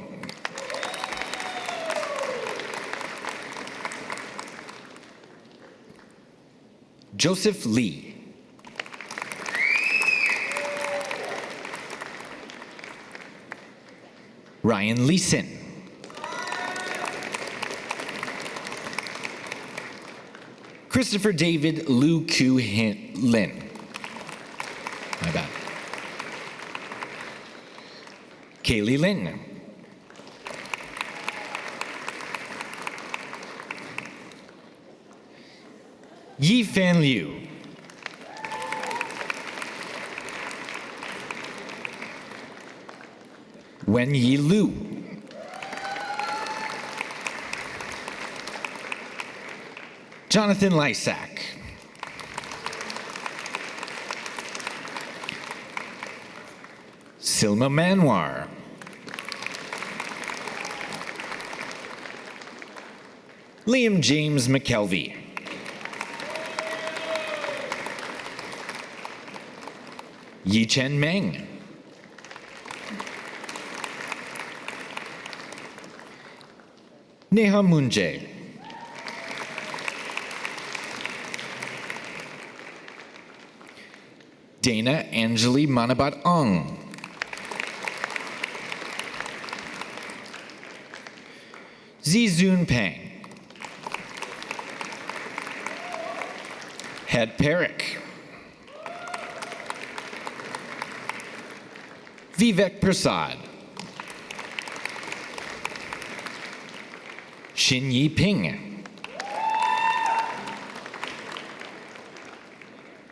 Joseph Lee. Ryan Leeson. Christopher David Lu Ku Lin. My bad. Kaylee Lin. Yi Fan Liu. Wen Yi Lu. Jonathan Lysak. Silma Manwar. Liam James McKelvey. Yi Chen Meng. Neha Munje. Dana Angeli Manabat Ong. Zizun Pang. Het Parekh. Vivek Prasad. Xin Yi Ping.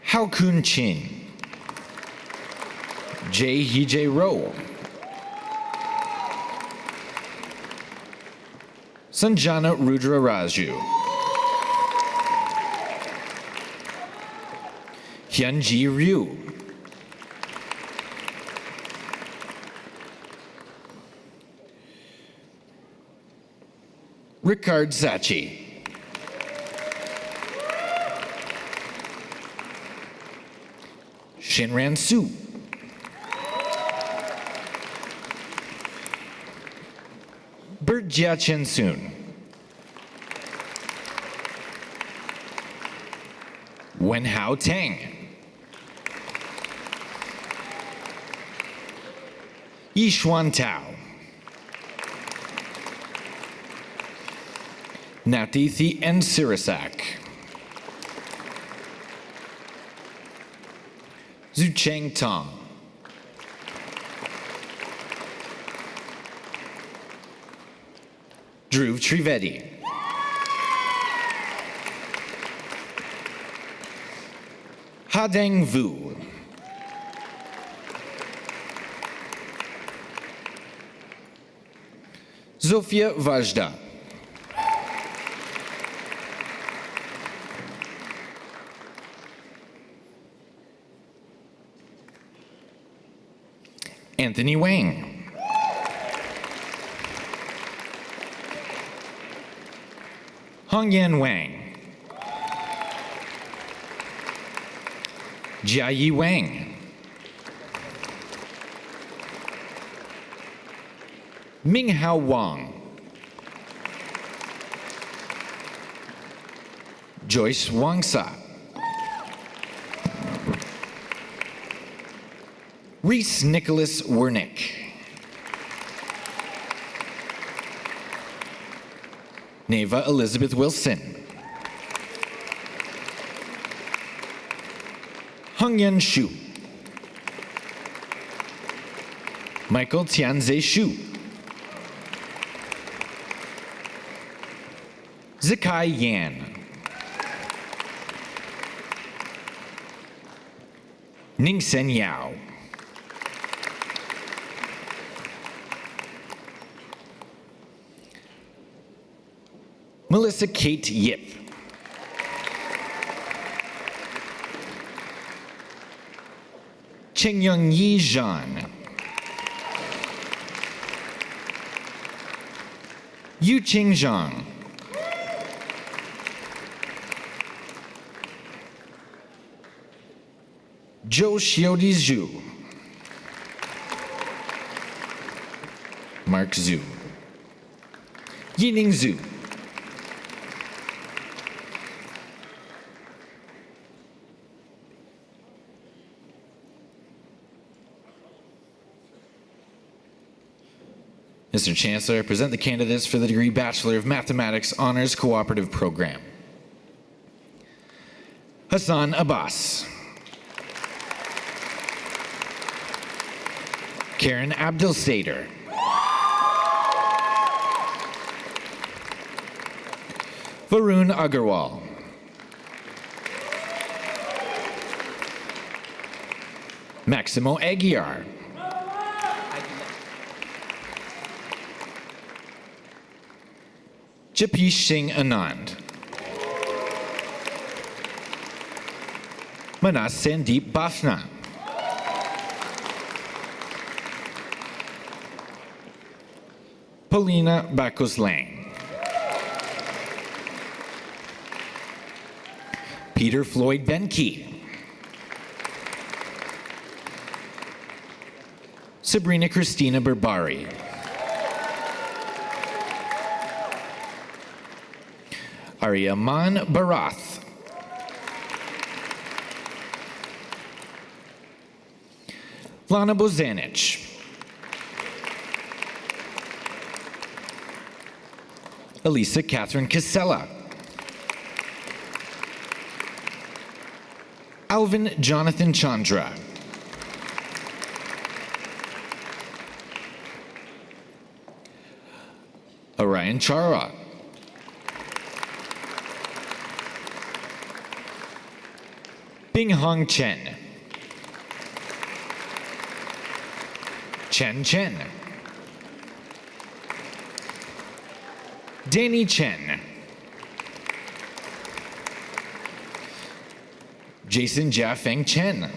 Hao Kun Chin. Jay Hee Ro. Sanjana Rudra Raju. Hyunji Ryu. Ricard Sachi. Shinran Su. Jia Chen Soon. Wen Hao Tang. Yishuan Tao. Natithi and Sirisak. Zucheng Tong. Dhruv Trivedi. Hadeng Vu. Zofia Vajda. Anthony Wang. Hongyan Wang. Jiayi Wang. Minghao Wang. Joyce Wangsa. Reese Nicholas Wernick. Neva Elizabeth Wilson. Hongyan Shu. Michael Tianze Shu. Zikai Yan. Ningsen Yao. Melissa Kate Yip. Chengyong Yi Zhan. Yu Qing Zhang. Zhou Xiaodi Zhu. Mark Zhu. Yining Zhu. Mr. Chancellor, I present the candidates for the degree Bachelor of Mathematics Honors Cooperative Program. Hassan Abbas. Karen Abdel Sader. Varun Agarwal. Maximo Aguiar. Japish Singh Anand. Manas Sandeep Bafna. Paulina Bacchus Lang. Peter Floyd Benke. Sabrina Christina Berbari. Aryaman Barath. Lana Bozanich. Elisa Catherine Casella. Alvin Jonathan Chandra. Orion Chara. Bing Hong Chen. Chen Chen. Danny Chen. Jason Jiafeng Chen.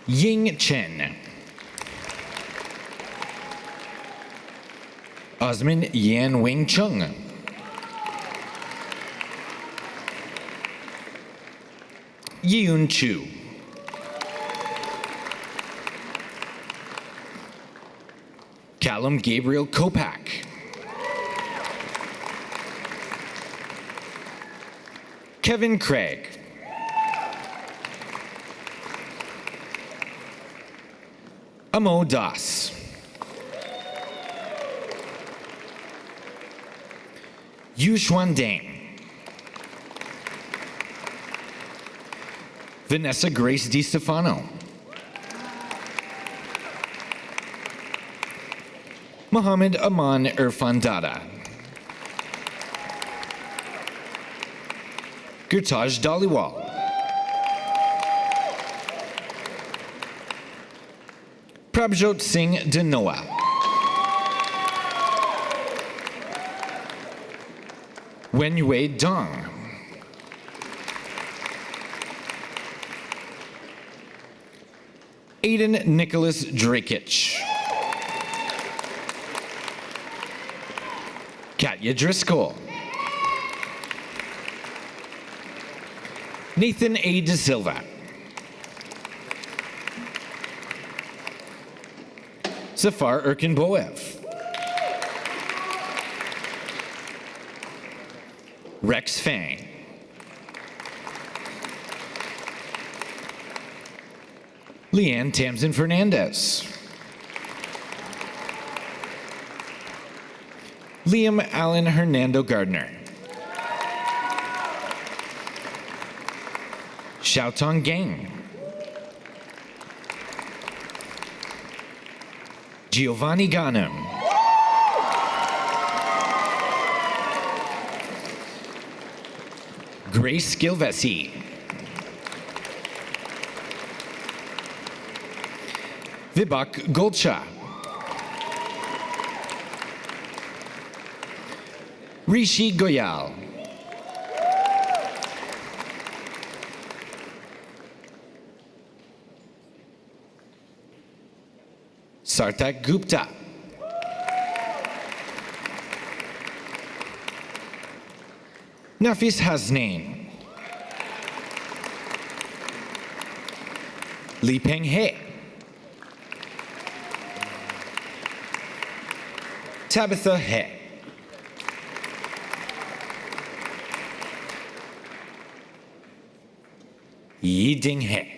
Ying Chen. Osman Yan Wing Chung. Yun Chu. Callum Gabriel Kopak. Kevin Craig. Amo Das. Yu Xuan Deng. Vanessa Grace DiStefano. Mohammed Aman Irfan Dada. Gurtaj Dhaliwal. Prabjot Singh Danoa. Wenyue Dong. Aiden Nicholas Drakic. Katya Driscoll. Nathan A. De Silva. Zafar Erkin-Boev. Rex Fang. Leanne Tamsin Fernandez. Liam Allen Hernando Gardner. Xiaotong Gang. Giovanni Ganem. Grace Gilvesi. Vibak Golcha. Rishi Goyal. Sartak Gupta. Nafis Hasnain. Li Peng He. Tabitha He. Yi Ding He.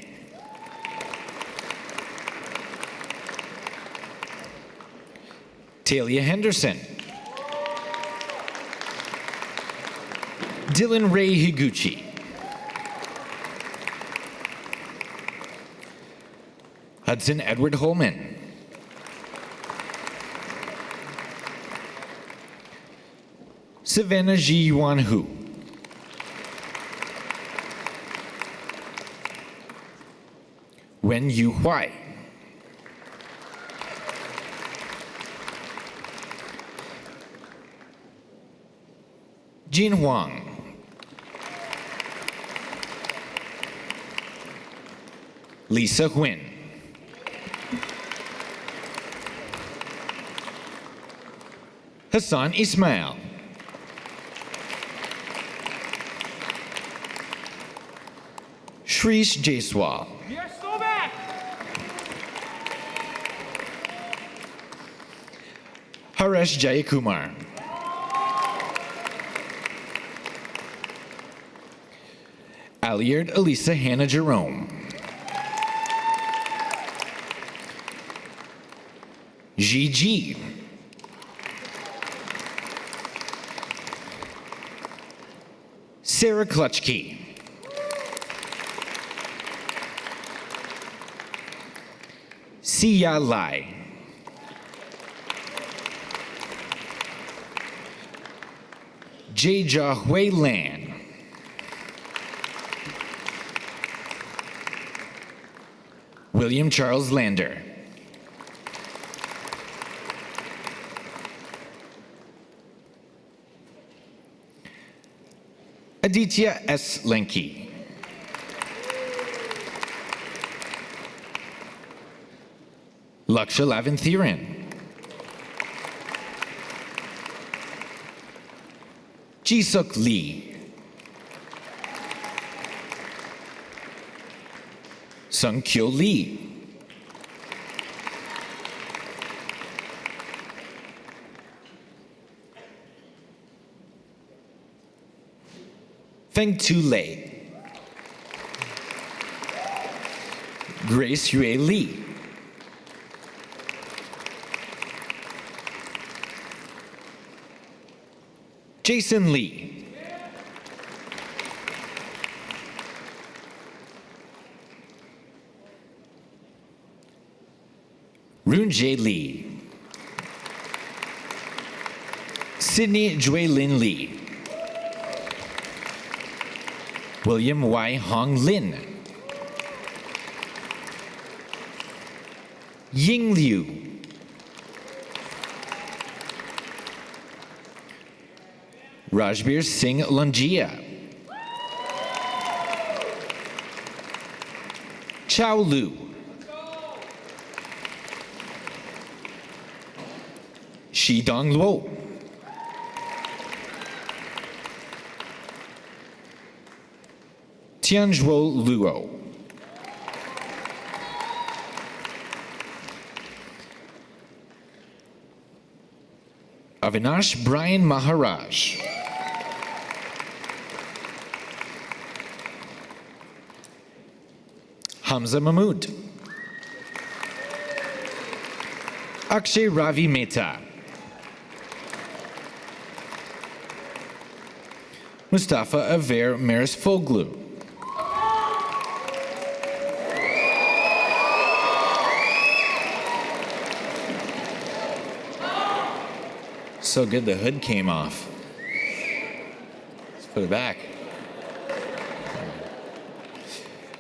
Talia Henderson. Dylan Ray Higuchi. Hudson Edward Holman. Savannah Ji Yuan Hu. Wen Yu Huai. Jin Huang. Lisa Huyn. Hassan Ismail. Shrish Jaiswal. You're so bad. Haresh Jayakumar. Aliard Elisa Hannah Jerome. Gigi. Sarah Klutchke. Sia Lai. Jia Hui Lan. William Charles Lander. Aditya S. Lenki. Laksha Laventhiran. Jisuk Lee. Sung Kyo Lee. Feng Tu Lei. Grace Yue Lee. Jason Lee. Rune J. Lee. Sydney Jue Lin Lee. William Y. Hong Lin. Ying Liu. Rajbir Singh Lungia. Chao Lu. Shi Dong Luo. Tianzhuo Luo. Avinash Brian Maharaj. Hamza Mahmood. Akshay Ravi Mehta. Mustafa Aver Maris Foglu. So good the hood came off. Let's put it back.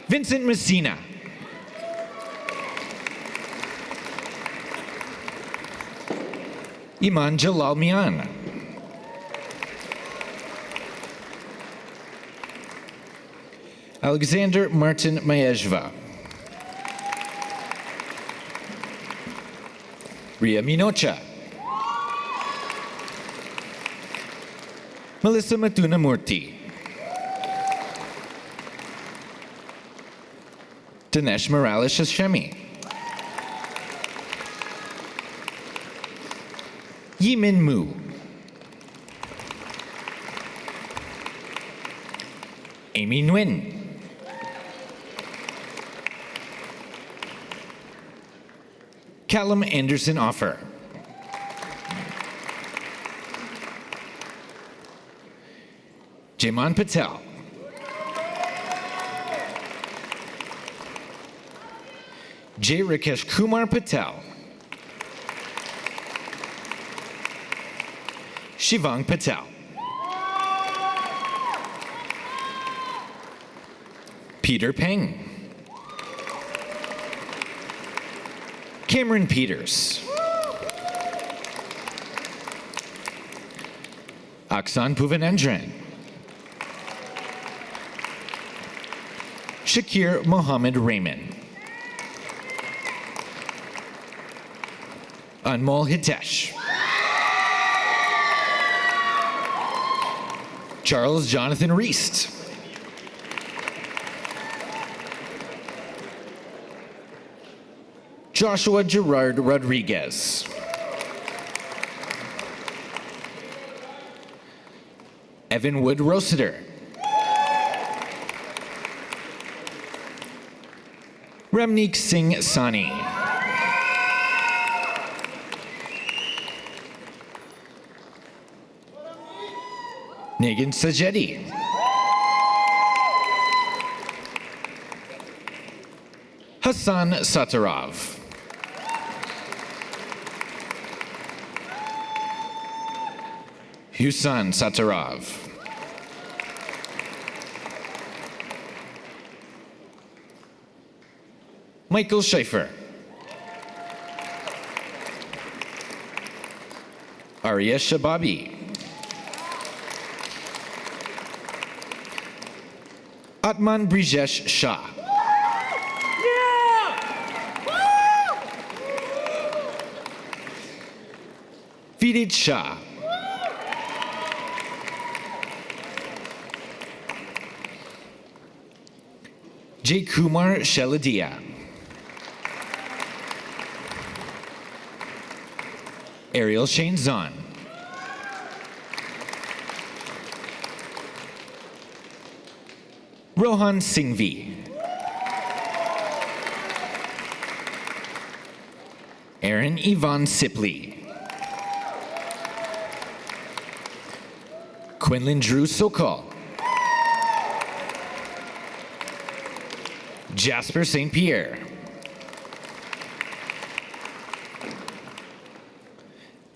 Vincent Messina. Iman Jalal Mian. Alexander Martin Maezhva. Ria Minocha. Melissa Matuna Murthy. Dinesh Morales Hashemi. Yimin Mu. Amy Nguyen. Callum Anderson Offer. Jaiman Patel. J. Rakesh Kumar Patel. Shivang Patel. Peter Peng. Cameron Peters. Aksan Puvanendran. Shakir Mohammed Raymond. Anmol Hitesh. Charles Jonathan Reist. Joshua Gerard Rodriguez. Evan Wood Rossiter. Ramneek Singh Sani. Negan Sajedi. Hassan Satarov. Husan Satarov. Michael Schaefer. Arya Shababi. Atman Brijesh Shah. Vidit Shah. J. Kumar Sheladia. Ariel Shane Zahn. Rohan Singhvi. Aaron Yvonne Sipley. Quinlan Drew Sokol. Jasper St. Pierre.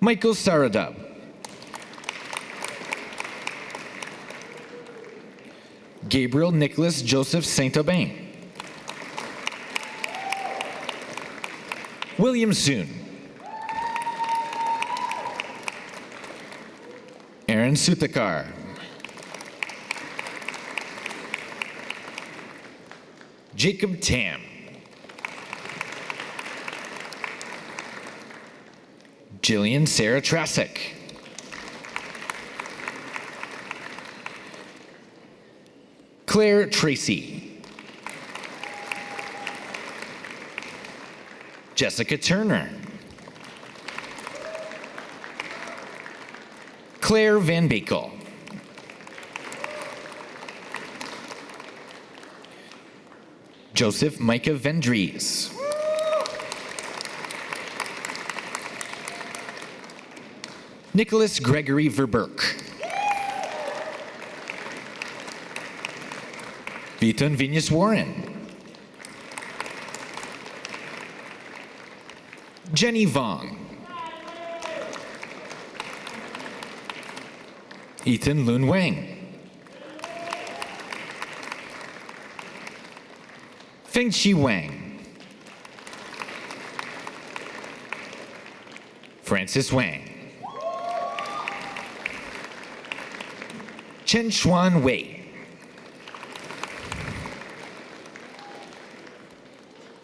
Michael Saradub. Gabriel Nicholas Joseph Saint-Aubin. William Soon. Aaron Sutakar. Jacob Tam. Jillian Sarah Trasick. Claire Tracy. Jessica Turner. Claire Van Bakel. Joseph Micah Vendries. Nicholas Gregory Verberk. Viton Vinyas Warren. Jenny Vong. Ethan Lun Wang. Feng Chi Wang. Francis Wang. Chen Xuan Wei.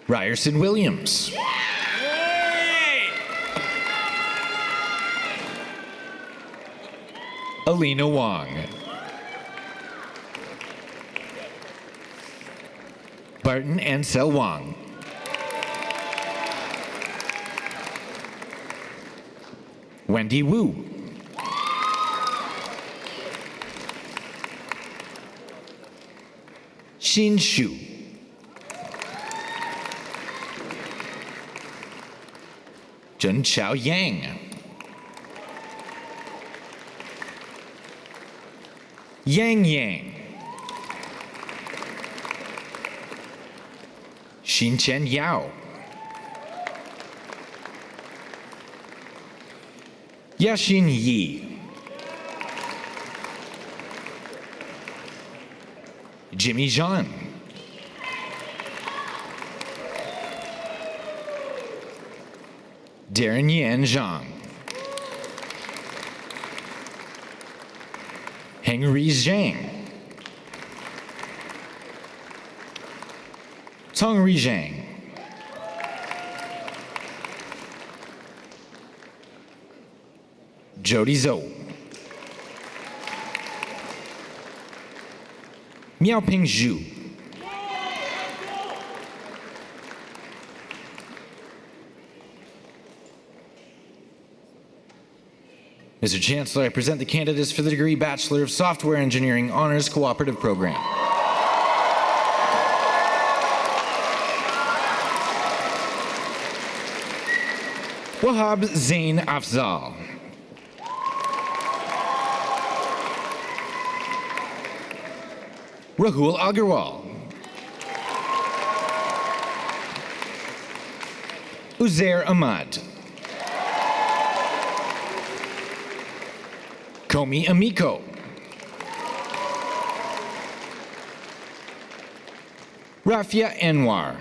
Ryerson Williams. Alina Wong. Barton Ansel Wong. Wendy Wu. Xin Shu. Zhen Chao Yang. Yang Yang. Xin Chen Yao. Yaxin Yi. Jimmy Zhang. Darren Yan Zhang. Henry Zhang. Tongri Zhang. Jody Zhou. Miaoping Zhu. Mr. Chancellor, I present the candidates for the degree Bachelor of Software Engineering Honors Cooperative Program. Wahab Zain Afzal. Rahul Agarwal. Uzair Ahmad. Komi Amiko. Rafia Anwar.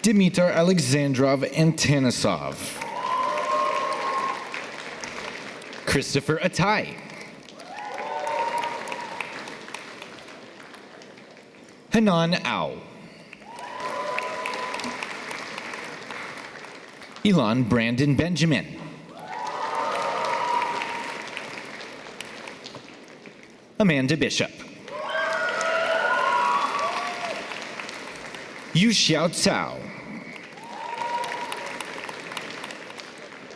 Dimitar Alexandrov Antanisov. Christopher Atai. Hanan Au. Elon Brandon Benjamin. Amanda Bishop. Yu Xiao Cao.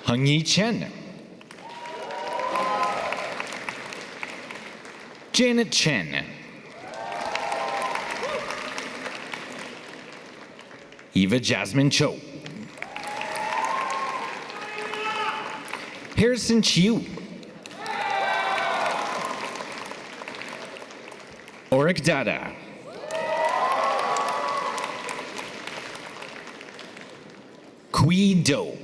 Hung Yi Chen. Janet Chen. Eva Jasmine Cho. Harrison Chiu. Oric Dada. Kui Do.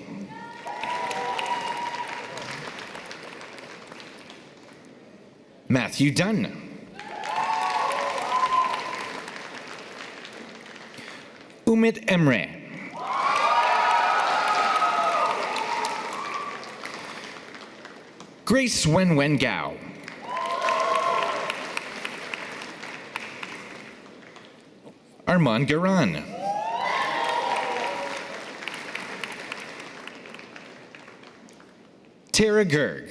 Matthew Dunn. Umit Emre. Grace Wenwen Gao. Armand Garan. Tara Gerg.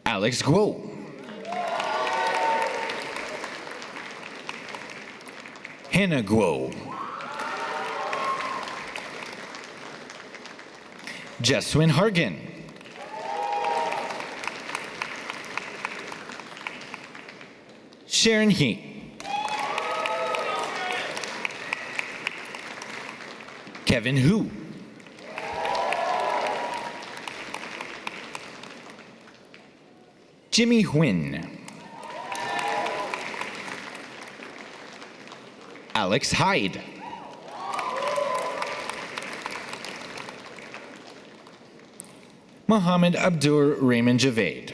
Alex Guo. Hannah Guo. Jeswin Hargan. Sharon He. Kevin Hu. Jimmy Huynh. Alex Hyde. Mohammed Abdur Raymond Javed.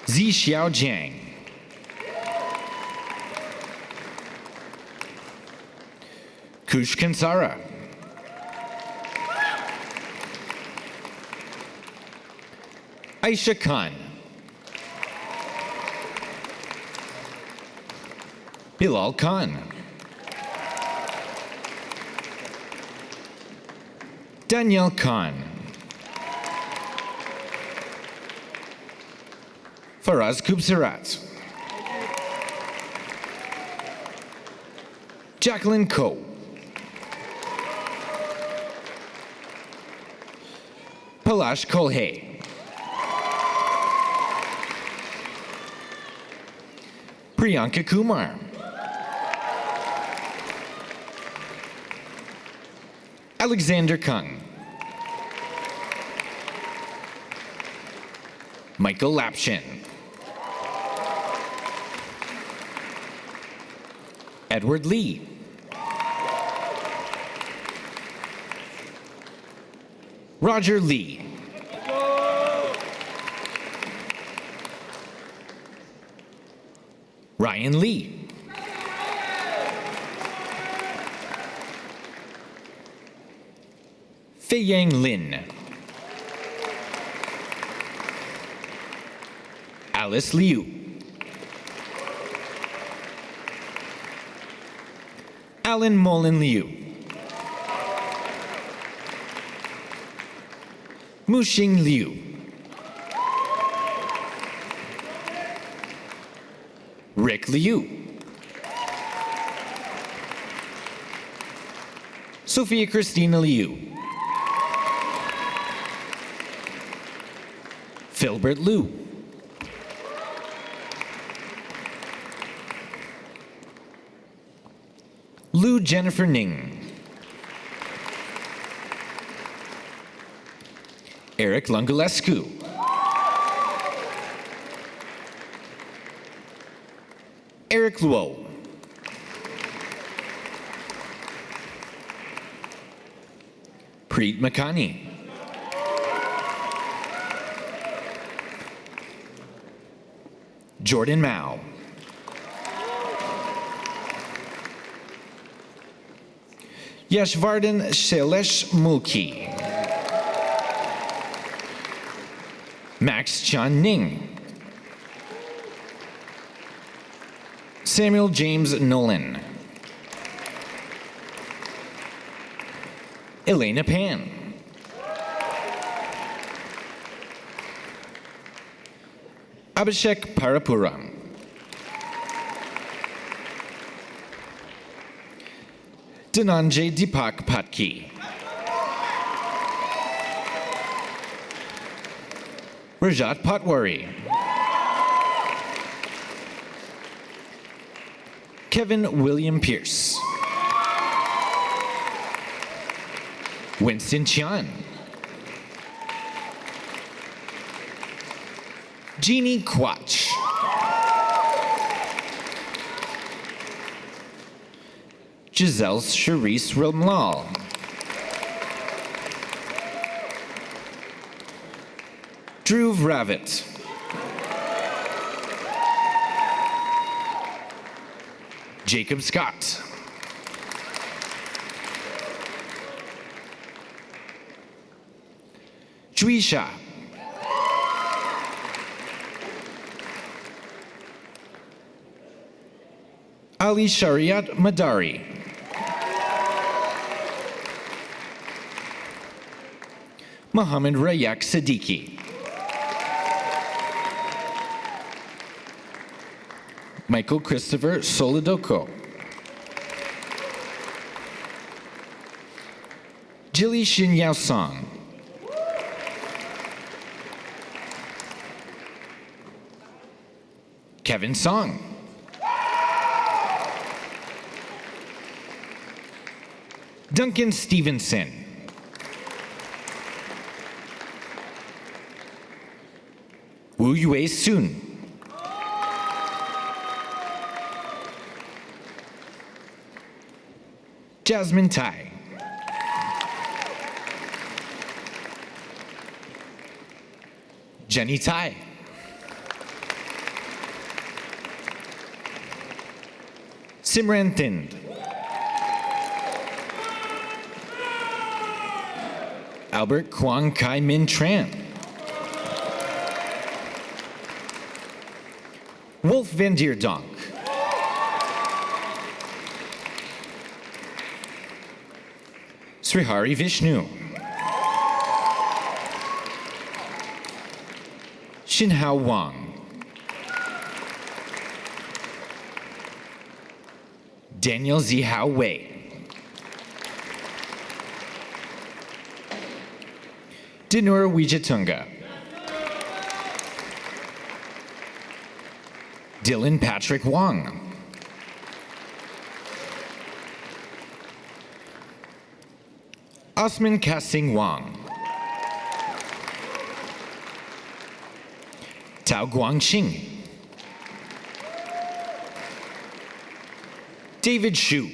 Zi Xiao Jiang. Kush Kansara. Aisha Khan. Bilal Khan. Danielle Khan. Faraz Kubsirat. Jacqueline Ko. Palash Kolhe. Priyanka Kumar. Alexander Kung. Michael Lapshin. Edward Lee. Roger Lee. Ryan Lee. Fei Yang Lin. Alice Liu. Alan Mullen Liu. Muxing Liu. Rick Liu. Sophia Christina Liu. Filbert Liu. Lu Jennifer Ning. Eric Lungulescu. Eric Luo. Preet Makani. Jordan Mao. Yashvardhan Shailesh Mulki. Max Chan Ning. Samuel James Nolan. Elena Pan. Abhishek Parapuram. Dhananjay Deepak Patki. Rajat Patwari. Kevin William Pierce. Winston Chan. Jeannie Quach. Giselle Charisse Ramlal. Dhruv Ravit. Jacob Scott. Juisha. Ali Shariat Madari. Mohammed Rayak Siddiqui. Michael Christopher Solidoko. Jilly Shin Yao Song. Kevin Song. Duncan Stevenson. Wu Yue Sun. Jasmine Tai. Jenny Tai. Simran Thind. Albert Kwang Kai Min Tran. Wolf Van Deerdonk. Srihari Vishnu. Shinhao Wang. Daniel Zihao Wei. Dinur Wijatunga. Dylan Patrick Wong. Osman Kasing Wang. Tao Guangxing. David Xu.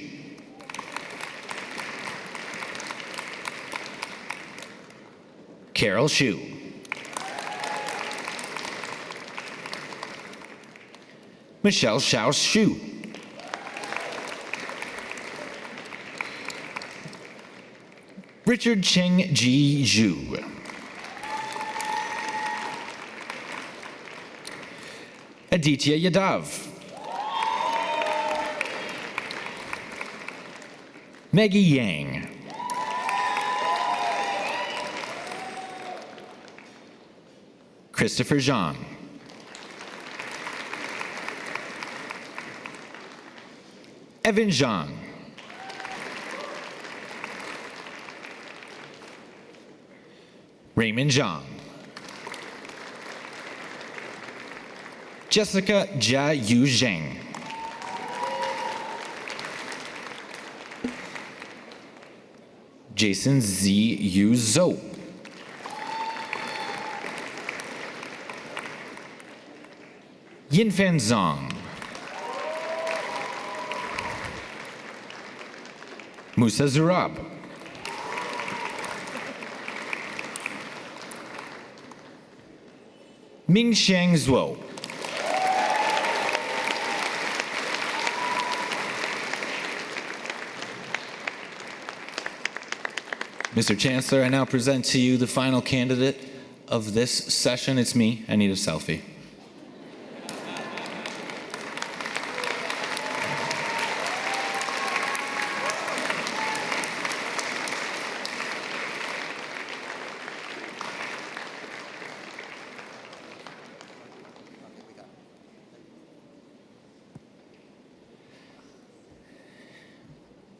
Carol Xu. Michelle Xiao Xu. Richard Cheng Ji Zhu. Aditya Yadav. Maggie Yang. Christopher Zhang. Evan Zhang. Raymond Zhang. Jessica Jia Yu Zheng. Jason Z. Yu Zhou. Yinfan Zong. Musa Zurab. Mingxiang Zhuo. Mr. Chancellor, I now present to you the final candidate of this session. It's me. I need a selfie.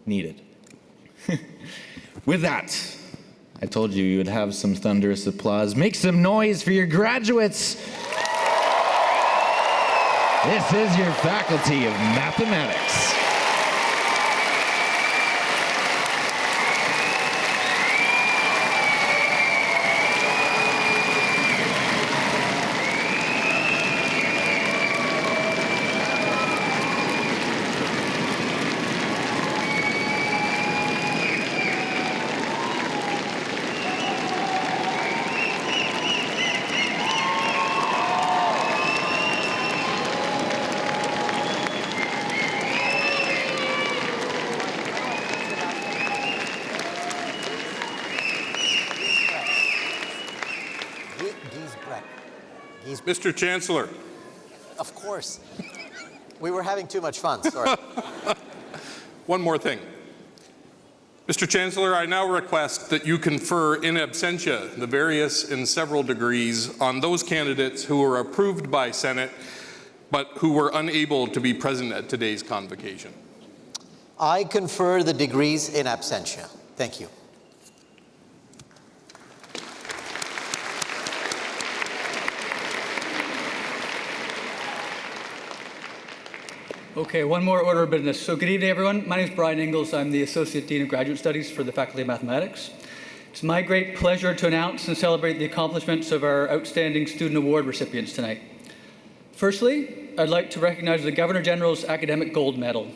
Needed. With that, I told you would have some thunderous applause. Make some noise for your graduates. This is your Faculty of Mathematics. Mr. Chancellor. Of course. We were having too much fun, sorry. One more thing. Mr. Chancellor, I now request that you confer in absentia the various and several degrees on those candidates who were approved by Senate but who were unable to be present at today's convocation. I confer the degrees in absentia. Thank you. Okay, one more order of business. So good evening, everyone. My name is Brian Ingalls. I'm the Associate Dean of Graduate Studies for the Faculty of Mathematics. It's my great pleasure to announce and celebrate the accomplishments of our outstanding student award recipients tonight. Firstly, I'd like to recognize the Governor General's Academic Gold Medal.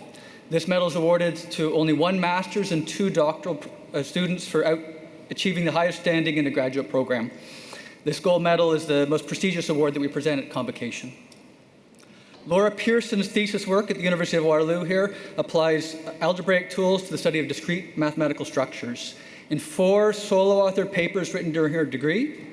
This medal is awarded to only one master's and two doctoral students for achieving the highest standing in a graduate program. This gold medal is the most prestigious award that we present at Convocation. Laura Pearson's thesis work at the University of Waterloo here applies algebraic tools to the study of discrete mathematical structures. In 4 solo-authored papers written during her degree,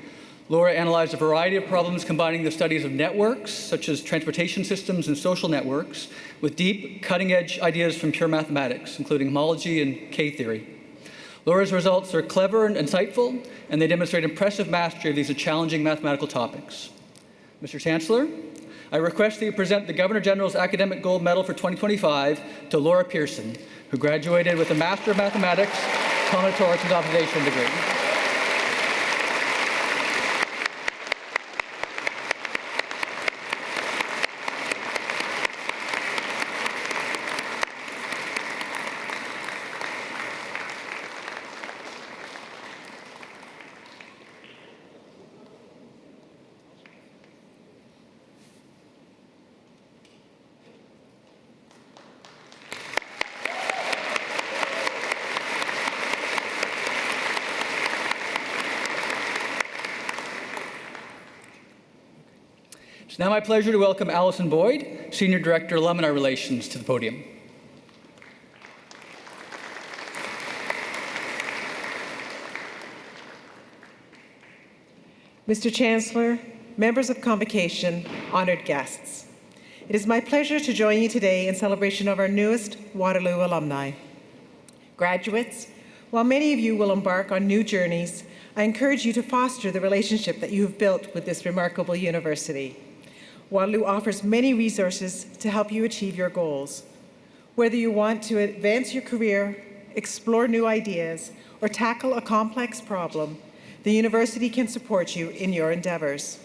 Laura analyzed a variety of problems combining the studies of networks, such as transportation systems and social networks, with deep, cutting-edge ideas from pure mathematics, including homology and K-theory. Laura's results are clever and insightful, and they demonstrate impressive mastery of these challenging mathematical topics. Mr. Chancellor, I request that you present the Governor General's Academic Gold Medal for 2025 to Laura Pearson, who graduated with a Master of Mathematics, Combinatorics and Optimization degree. It's now my pleasure to welcome Allison Boyd, Senior Director, Alumni Relations, to the podium. Mr. Chancellor, members of Convocation, honored guests. It is my pleasure to join you today in celebration of our newest Waterloo alumni. Graduates, while many of you will embark on new journeys, I encourage you to foster the relationship that you have built with this remarkable university. Waterloo offers many resources to help you achieve your goals. Whether you want to advance your career, explore new ideas, or tackle a complex problem, the university can support you in your endeavors.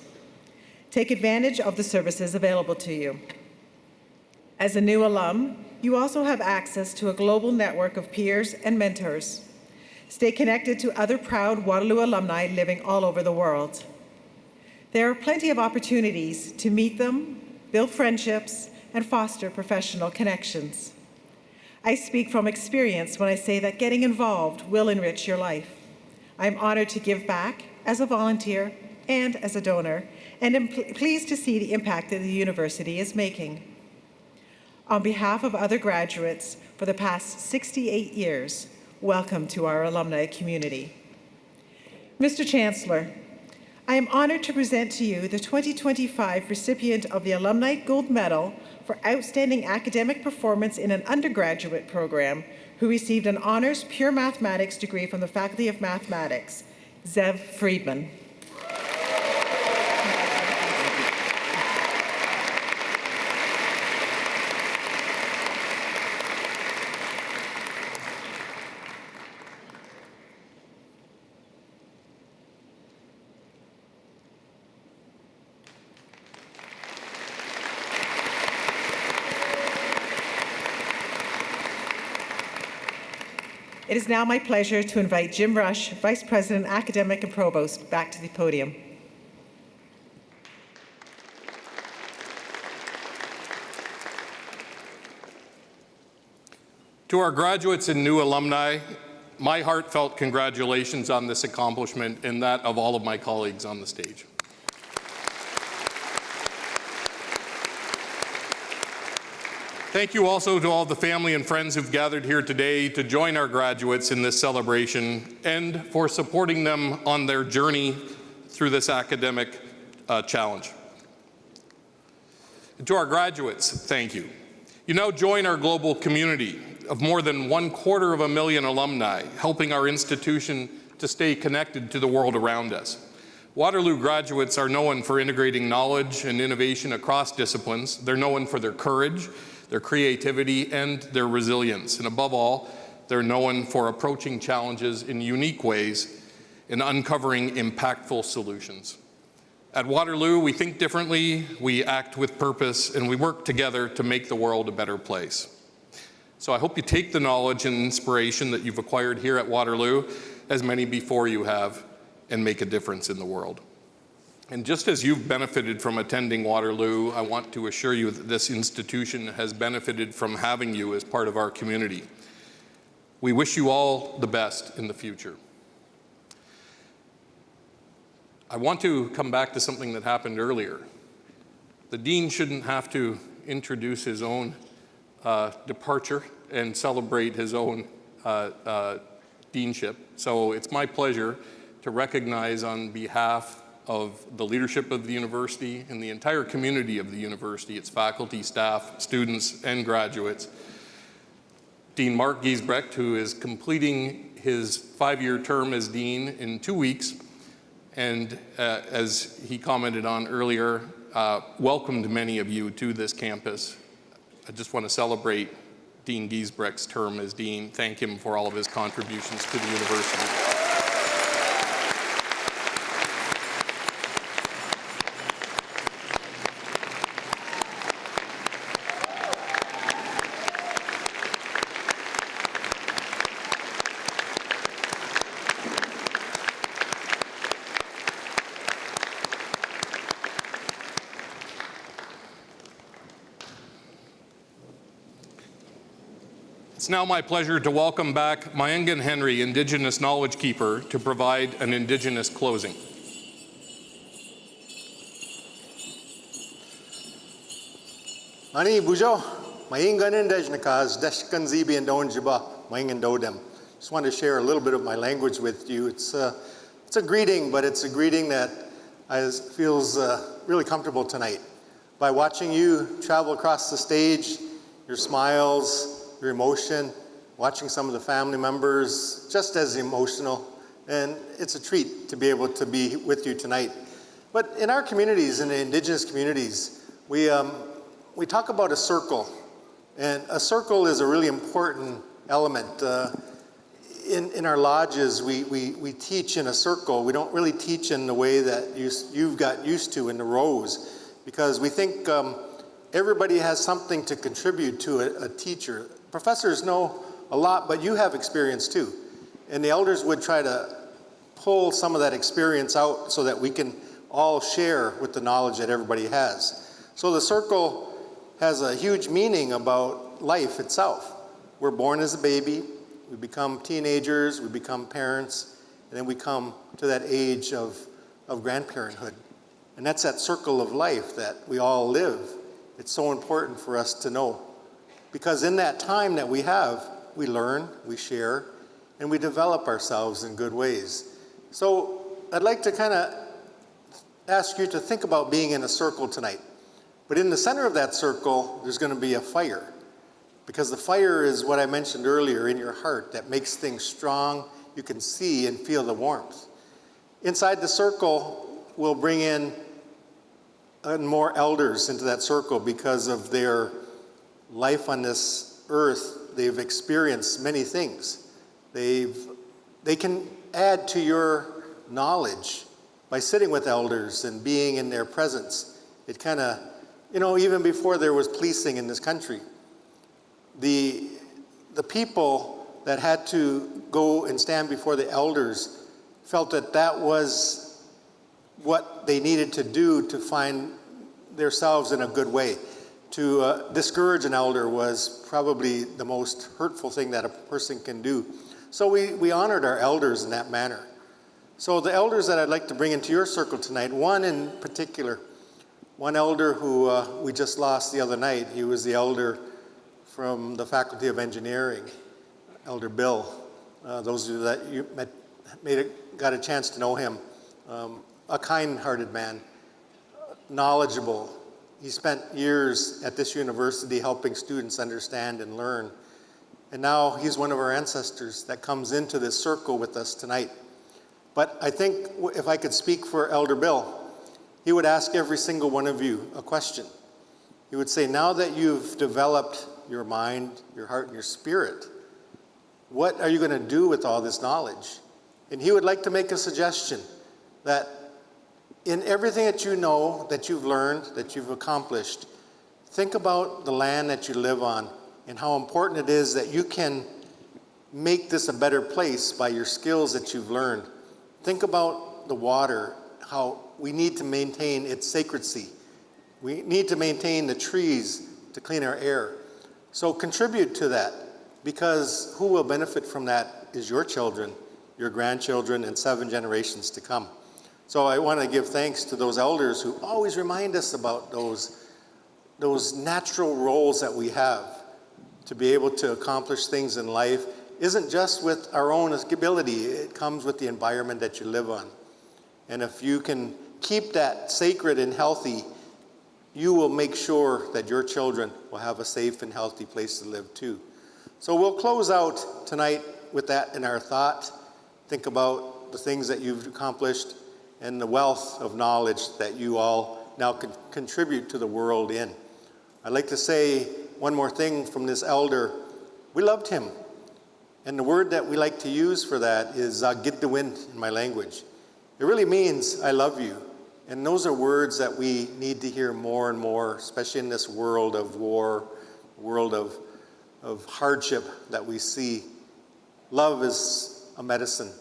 Take advantage of the services available to you. As a new alum, you also have access to a global network of peers and mentors. Stay connected to other proud Waterloo alumni living all over the world. There are plenty of opportunities to meet them, build friendships, and foster professional connections. I speak from experience when I say that getting involved will enrich your life. I'm honored to give back as a volunteer and as a donor, and am pleased to see the impact that the university is making. On behalf of other graduates for the past 68 years, welcome to our alumni community. Mr. Chancellor, I am honored to present to you the 2025 recipient of the Alumni Gold Medal for Outstanding Academic Performance in an Undergraduate Program, who received an Honors Pure Mathematics degree from the Faculty of Mathematics, Zev Friedman. It is now my pleasure to invite Jim Rush, Vice President, Academic and Provost, back to the podium. To our graduates and new alumni, my heartfelt congratulations on this accomplishment and that of all of my colleagues on the stage. Thank you also to all the family and friends who've gathered here today to join our graduates in this celebration and for supporting them on their journey through this academic challenge. And to our graduates, thank you. You now join our global community of more than 250,000 alumni, helping our institution to stay connected to the world around us. Waterloo graduates are known for integrating knowledge and innovation across disciplines. They're known for their courage, their creativity, and their resilience. And above all, they're known for approaching challenges in unique ways and uncovering impactful solutions. At Waterloo, we think differently, we act with purpose, and we work together to make the world a better place. So I hope you take the knowledge and inspiration that you've acquired here at Waterloo, as many before you have, and make a difference in the world. And just as you've benefited from attending Waterloo, I want to assure you that this institution has benefited from having you as part of our community. We wish you all the best in the future. I want to come back to something that happened earlier. The dean shouldn't have to introduce his own departure and celebrate his own deanship. So it's my pleasure to recognize on behalf of the leadership of the university and the entire community of the university, its faculty, staff, students, and graduates, Dean Mark Giesbrecht, who is completing his 5-year term as dean in 2 weeks, and as he commented on earlier, welcomed many of you to this campus. I just want to celebrate Dean Giesbrecht's term as dean, thank him for all of his contributions to the university. It's now my pleasure to welcome back Mayangan Henry, Indigenous Knowledge Keeper, to provide an Indigenous closing. Ani bujo, Mayangan Indejnakas, Deshkan Zibi and Donjiba, Mayangan Dodem. Just want to share a little bit of my language with you. It's a greeting, but it's a greeting that feels really comfortable tonight. By watching you travel across the stage, your smiles, your emotion, watching some of the family members, just as emotional. And it's a treat to be able to be with you tonight. But in our communities, in the Indigenous communities, we talk about a circle. And a circle is a really important element. In our lodges, we teach in a circle. We don't really teach in the way that you've got used to in the rows, because we think everybody has something to contribute to a teacher. Professors know a lot, but you have experience too. And the elders would try to pull some of that experience out so that we can all share with the knowledge that everybody has. So the circle has a huge meaning about life itself. We're born as a baby, we become teenagers, we become parents, and then we come to that age of grandparenthood. And that's that circle of life that we all live. It's so important for us to know. Because in that time that we have, we learn, we share, and we develop ourselves in good ways. So I'd like to kind of ask you to think about being in a circle tonight. But in the center of that circle, there's going to be a fire. Because the fire is what I mentioned earlier in your heart that makes things strong. You can see and feel the warmth. Inside the circle, we'll bring in more elders into that circle because of their life on this earth. They've experienced many things. They can add to your knowledge by sitting with elders and being in their presence. It kind of, even before there was policing in this country, the people that had to go and stand before the elders felt that that was what they needed to do to find themselves in a good way. To discourage an elder was probably the most hurtful thing that a person can do. So we honored our elders in that manner. So the elders that I'd like to bring into your circle tonight, one in particular, one elder who we just lost the other night. He was the elder from the Faculty of Engineering, Elder Bill. Those of you that you got a chance to know him. A kind-hearted man, knowledgeable. He spent years at this university helping students understand and learn. And now he's one of our ancestors that comes into this circle with us tonight. But I think if I could speak for Elder Bill, he would ask every single one of you a question. He would say, now that you've developed your mind, your heart, and your spirit, what are you going to do with all this knowledge? And he would like to make a suggestion that in everything that you know, that you've learned, that you've accomplished, think about the land that you live on and how important it is that you can make this a better place by your skills that you've learned. Think about the water, how we need to maintain its sacredcy. We need to maintain the trees to clean our air. So contribute to that, because who will benefit from that is your children, your grandchildren, and 7 generations to come. So I want to give thanks to those elders who always remind us about those natural roles that we have to be able to accomplish things in life. Isn't just with our own ability, it comes with the environment that you live on. And if you can keep that sacred and healthy, you will make sure that your children will have a safe and healthy place to live too. So we'll close out tonight with that in our thought. Think about the things that you've accomplished and the wealth of knowledge that you all now can contribute to the world in. I'd like to say one more thing from this elder. We loved him. And the word that we like to use for that is gidawin in my language. It really means I love you. And those are words that we need to hear more and more, especially in this world of war, world of hardship that we see. Love is a medicine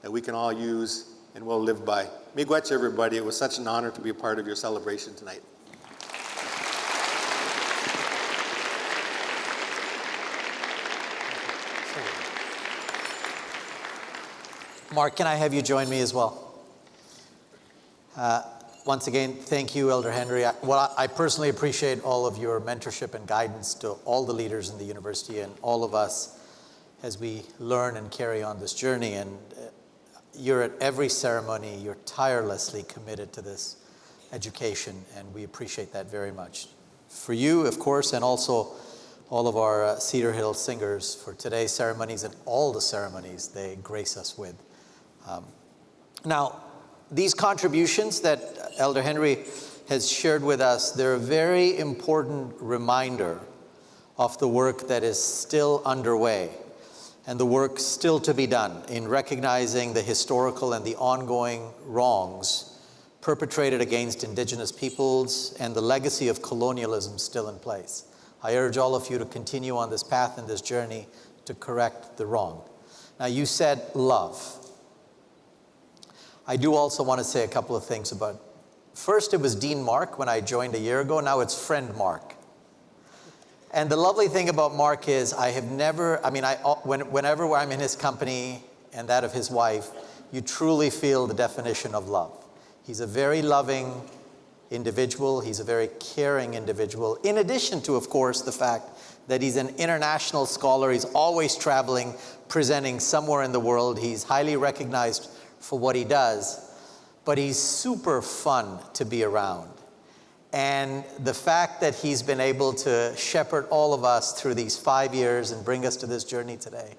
that we can all use and will live by. Miigwech, everybody. It was such an honor to be a part of your celebration tonight. Mark, can I have you join me as well? Once again, thank you, Elder Henry. I personally appreciate all of your mentorship and guidance to all the leaders in the university and all of us as we learn and carry on this journey. And you're at every ceremony, you're tirelessly committed to this education, and we appreciate that very much. For you, of course, and also all of our Cedar Hill singers for today's ceremonies and all the ceremonies they grace us with. Now, these contributions that Elder Henry has shared with us, they're a very important reminder of the work that is still underway and the work still to be done in recognizing the historical and the ongoing wrongs perpetrated against Indigenous peoples and the legacy of colonialism still in place. I urge all of you to continue on this path and this journey to correct the wrong. Now, you said love. I do also want to say a couple of things about First, it was Dean Mark when I joined a year ago. Now it's Friend Mark. And the lovely thing about Mark is whenever I'm in his company and that of his wife, you truly feel the definition of love. He's a very loving individual. He's a very caring individual. In addition to, of course, the fact that he's an international scholar. He's always traveling, presenting somewhere in the world. He's highly recognized for what he does, but he's super fun to be around. And the fact that he's been able to shepherd all of us through these 5 years and bring us to this journey today,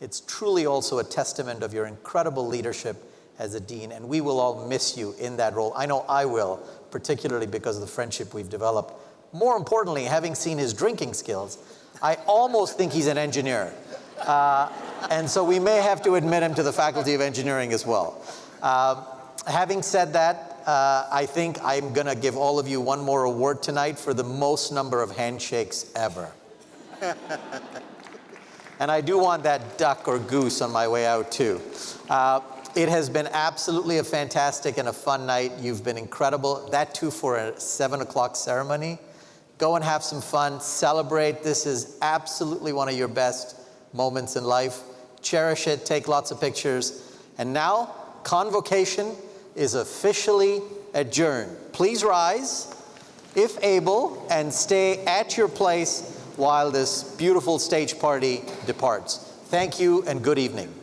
it's truly also a testament of your incredible leadership as a dean, and we will all miss you in that role. I know I will, particularly because of the friendship we've developed. More importantly, having seen his drinking skills, I almost think he's an engineer. And so we may have to admit him to the Faculty of Engineering as well. Having said that, I think I'm going to give all of you one more award tonight for the most number of handshakes ever. And I do want that duck or goose on my way out too. It has been absolutely a fantastic and a fun night. You've been incredible. That too for a 7 o'clock ceremony. Go and have some fun, celebrate. This is absolutely one of your best moments in life. Cherish it, take lots of pictures. And now, Convocation is officially adjourned. Please rise, if able, and stay at your place while this beautiful stage party departs. Thank you and good evening.